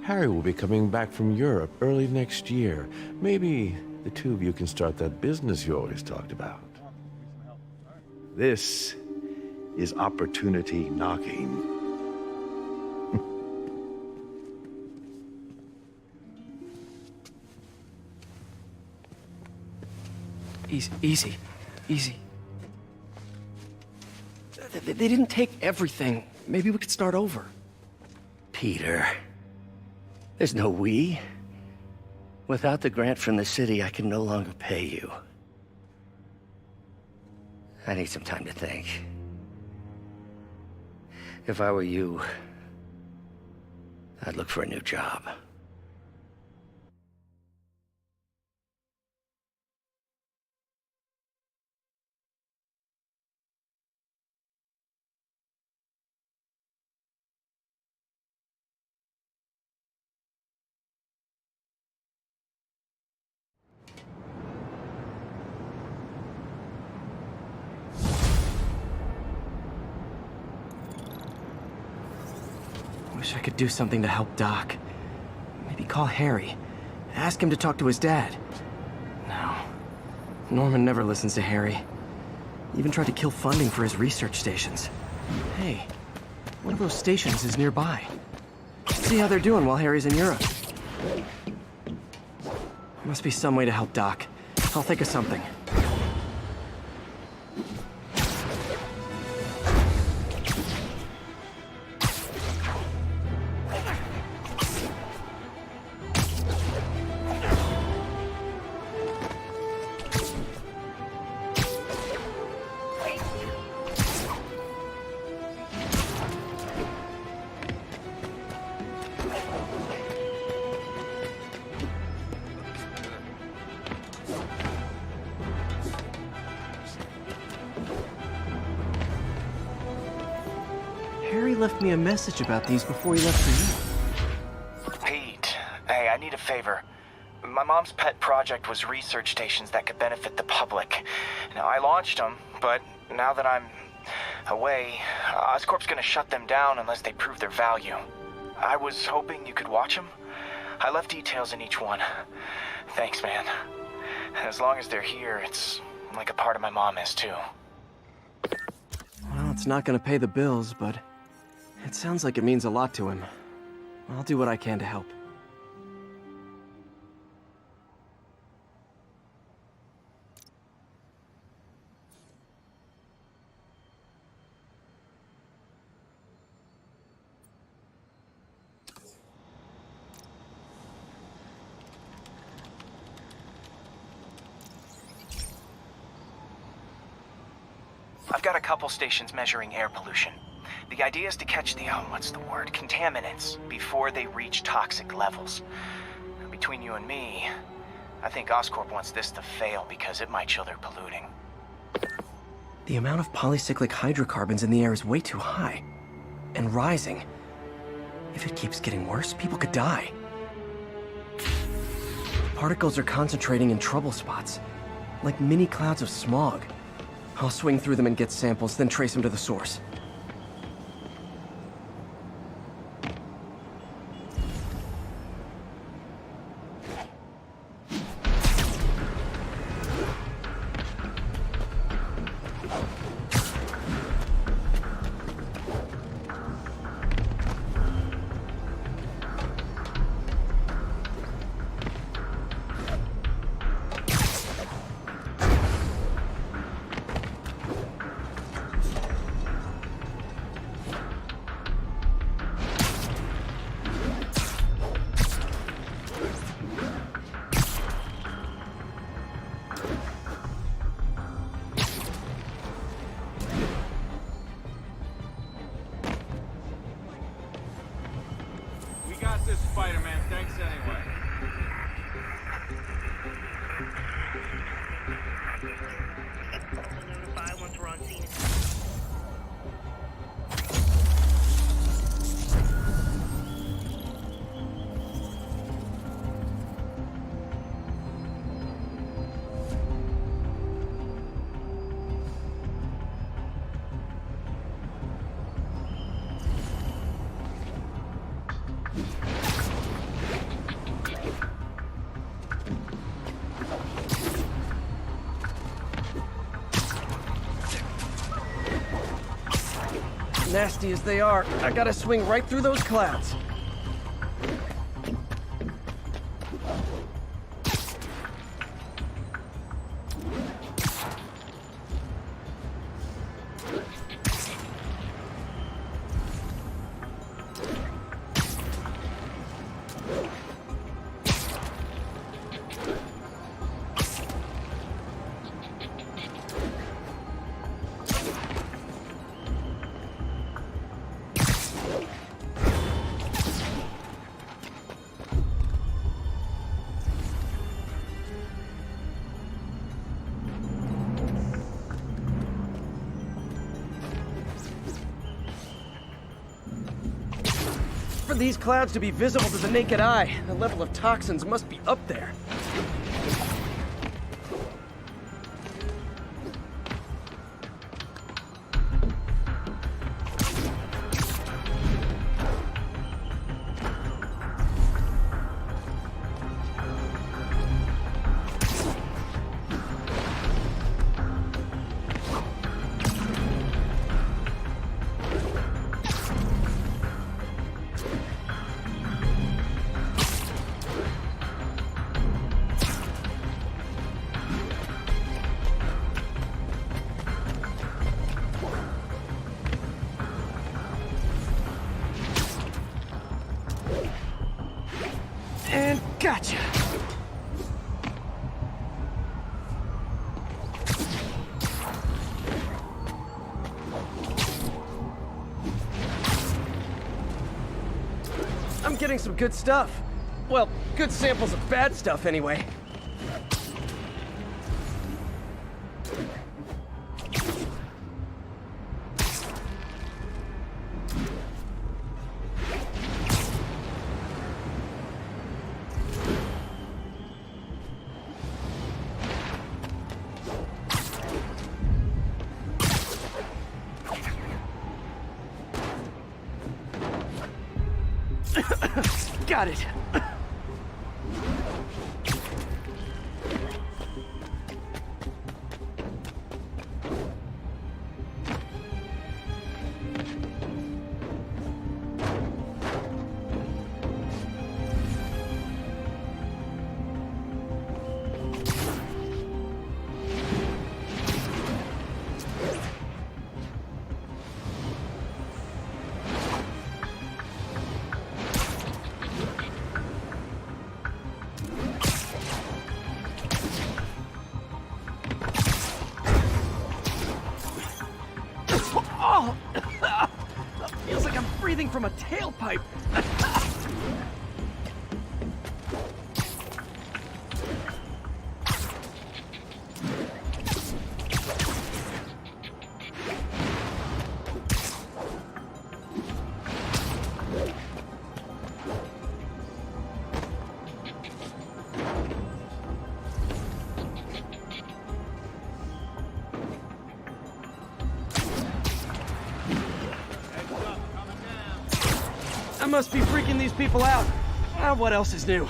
Harry will be coming back from Europe early next year. Maybe the two of you can start that business you always talked about. This is opportunity knocking. Easy. They didn't take everything. Maybe we could start over. Peter. There's no we. Without the grant from the city, I can no longer pay you. I need some time to think. If I were you, I'd look for a new job. Wish I could do something to help Doc. Maybe call Harry. Ask him to talk to his dad. No. Norman never listens to Harry. Even tried to kill funding for his research stations. Hey, one of those stations is nearby. See how they're doing while Harry's in Europe. Must be some way to help Doc. I'll think of something. Harry left me a message about these before he left for you. Pete, hey, I need a favor. My mom's pet project was research stations that could benefit the public. Now, I launched them, but now that I'm away, Oscorp's gonna shut them down unless they prove their value. I was hoping you could watch them. I left details in each one. Thanks, man. As long as they're here, it's like a part of my mom is, too. Well, it's not gonna pay the bills, but it sounds like it means a lot to him. I'll do what I can to help. I've got a couple stations measuring air pollution. The idea is to catch the, contaminants before they reach toxic levels. Between you and me, I think Oscorp wants this to fail because it might show they're polluting. The amount of polycyclic hydrocarbons in the air is way too high. And rising. If it keeps getting worse, people could die. Particles are concentrating in trouble spots, like mini clouds of smog. I'll swing through them and get samples, then trace them to the source. This Spider-Man, thanks anyway. Notify once we're on scene. Nasty as they are, I gotta swing right through those clouds. For these clouds to be visible to the naked eye, the level of toxins must be up there. And gotcha! I'm getting some good stuff. Well, good samples of bad stuff anyway. Got it. Oh! Feels like I'm breathing from a tailpipe. I must be freaking these people out. What else is new?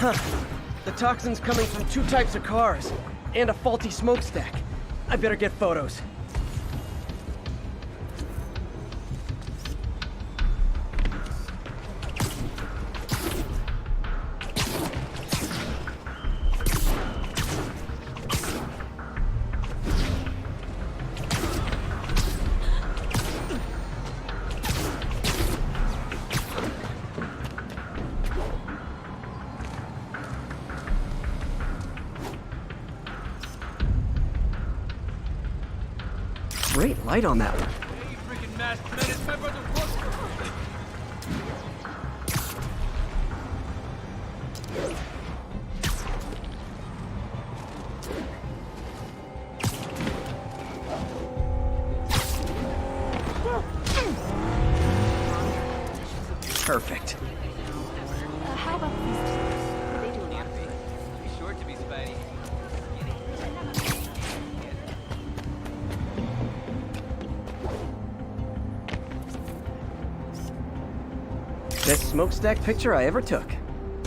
Huh. The toxin's coming from two types of cars, and a faulty smokestack. I better get photos. Great light on that one. Hey, you freaking masked menace, my brother works Perfect. How about these two? What are they doing here? Be sure to be Spidey. Best smokestack picture I ever took.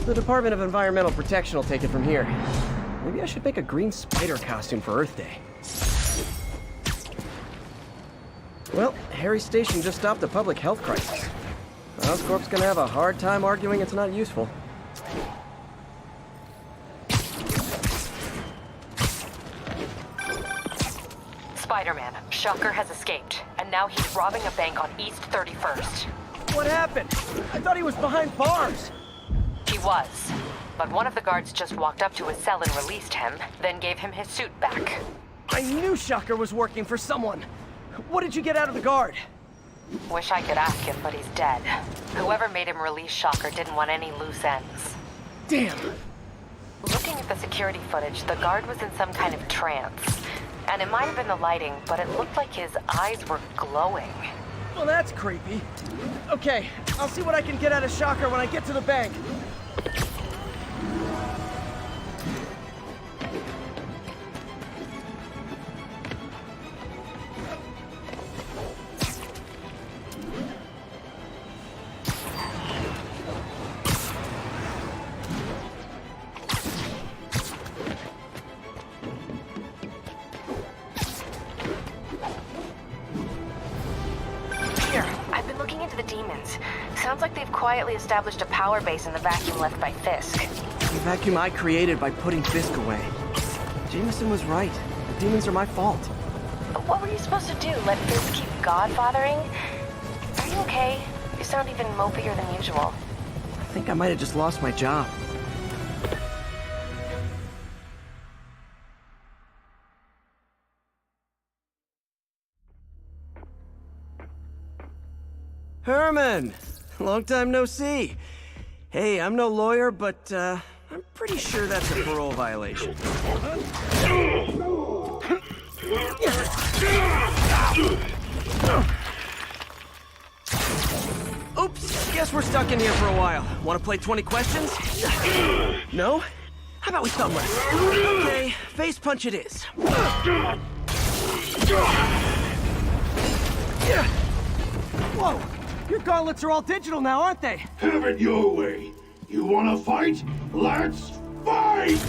The Department of Environmental Protection will take it from here. Maybe I should make a green spider costume for Earth Day. Well, Harry's station just stopped a public health crisis. Oscorp's gonna have a hard time arguing it's not useful. Spider-Man, Shocker has escaped, and now he's robbing a bank on East 31st. What happened? I thought he was behind bars. He was, but one of the guards just walked up to his cell and released him, then gave him his suit back. I knew Shocker was working for someone. What did you get out of the guard? Wish I could ask him, but he's dead. Whoever made him release Shocker didn't want any loose ends. Damn. Looking at the security footage, the guard was in some kind of trance. And it might have been the lighting, but it looked like his eyes were glowing. Well, that's creepy. Okay, I'll see what I can get out of Shocker when I get to the bank. Sounds like they've quietly established a power base in the vacuum left by Fisk. The vacuum I created by putting Fisk away. Jameson was right. The demons are my fault. But what were you supposed to do? Let Fisk keep godfathering? Are you okay? You sound even mopier than usual. I think I might have just lost my job. Herman! Long time no see. Hey, I'm no lawyer, but I'm pretty sure that's a parole violation. Oops, guess we're stuck in here for a while. Want to play 20 questions? No? How about we thumb wrestle? Okay, face punch it is. Whoa! Your gauntlets are all digital now, aren't they? Have it your way. You wanna fight? Let's fight!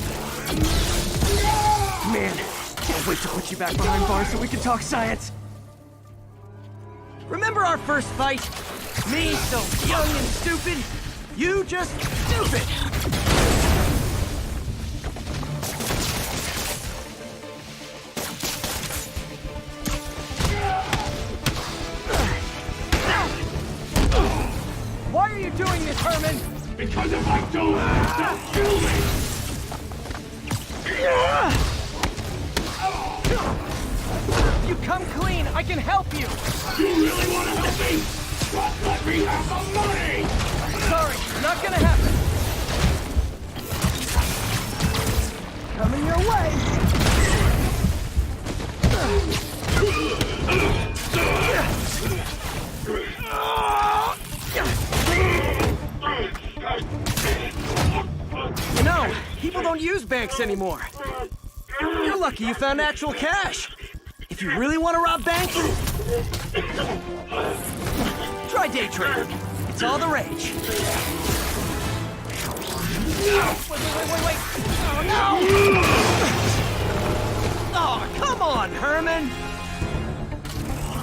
Man, can't wait to put you back behind bars so we can talk science. Remember our first fight? Me so young and stupid, you just stupid! Why are you doing this, Herman? Because if I don't, they'll kill me! You come clean, I can help you! You really want to help me? Just let me have the money! Sorry, not gonna happen. Coming your way! You know, people don't use banks anymore. You're lucky you found actual cash. If you really want to rob banks, try day trading. It's all the rage. Wait. Oh, no! Oh, come on, Herman!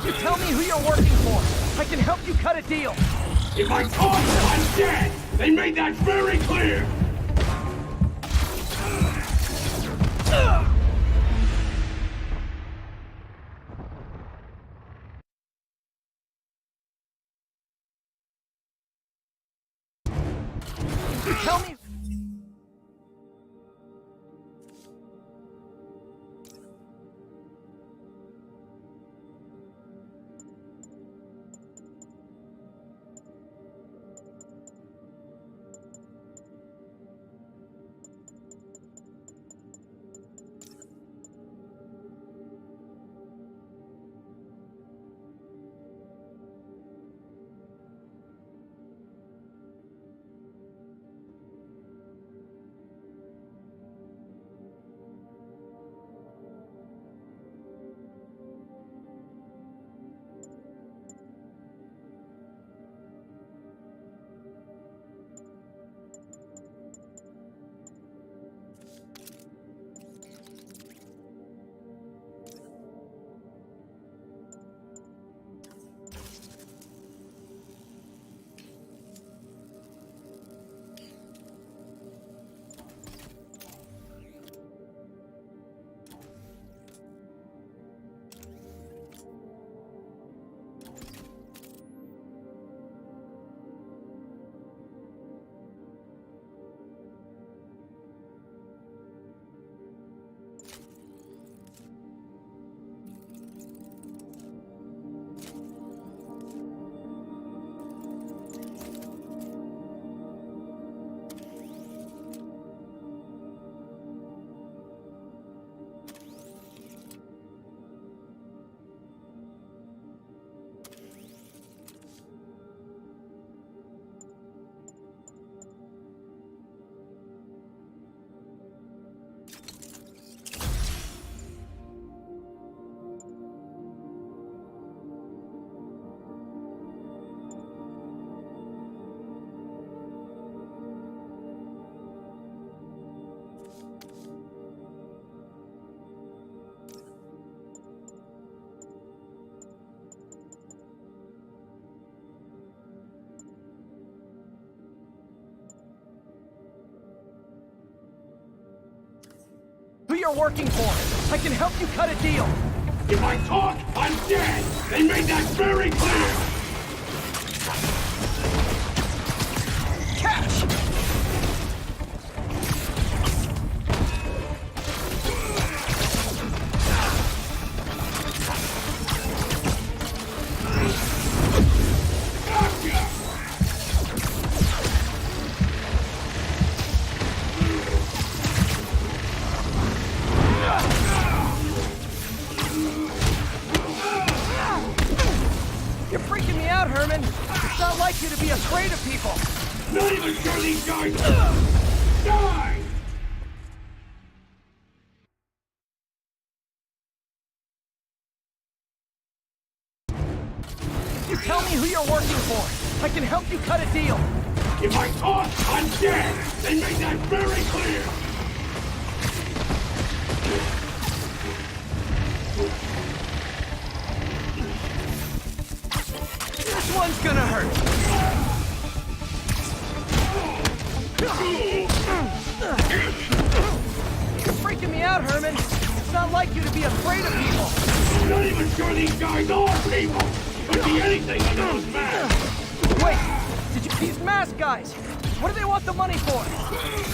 You tell me who you're working for. I can help you cut a deal. If I talk, I'm dead! They made that very clear! Tell me... you're working for. I can help you cut a deal. If I talk, I'm dead! They made that very clear! Catch! You're freaking me out, Herman. It's not like you to be afraid of people. Not even sure these guys die! You tell me who you're working for. I can help you cut a deal. If I talk, I'm dead! They made that very clear! This one's gonna hurt. You're freaking me out, Herman. It's not like you to be afraid of people. I'm not even sure these guys are people! Could be anything under those masks! Wait, these masked guys, what do they want the money for?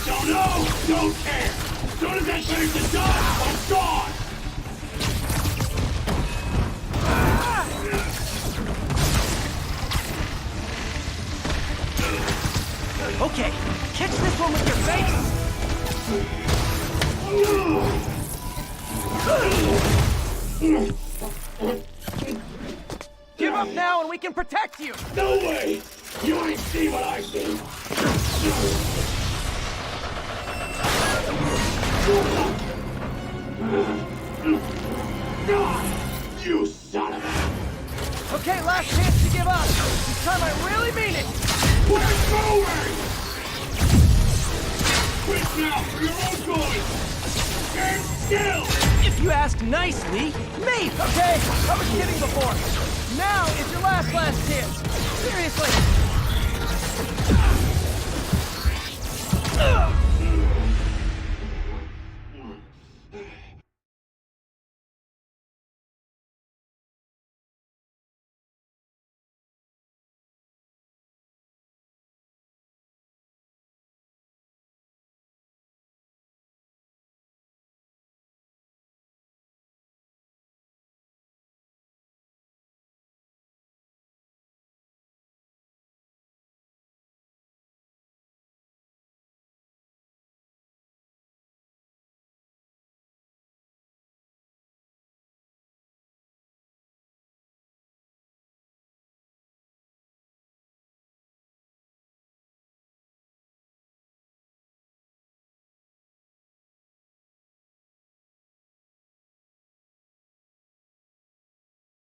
Don't know! Don't care! As soon as I finish the job, I'm gone! Okay, catch this one with your face! Give up now and we can protect you! No way! You ain't see what I see! You son of a... Okay, last chance to give up. This time I really mean it! We're going! Quit now for your own good! Stand still! If you ask nicely, me! Okay, I was kidding before. Now is your last chance. Seriously!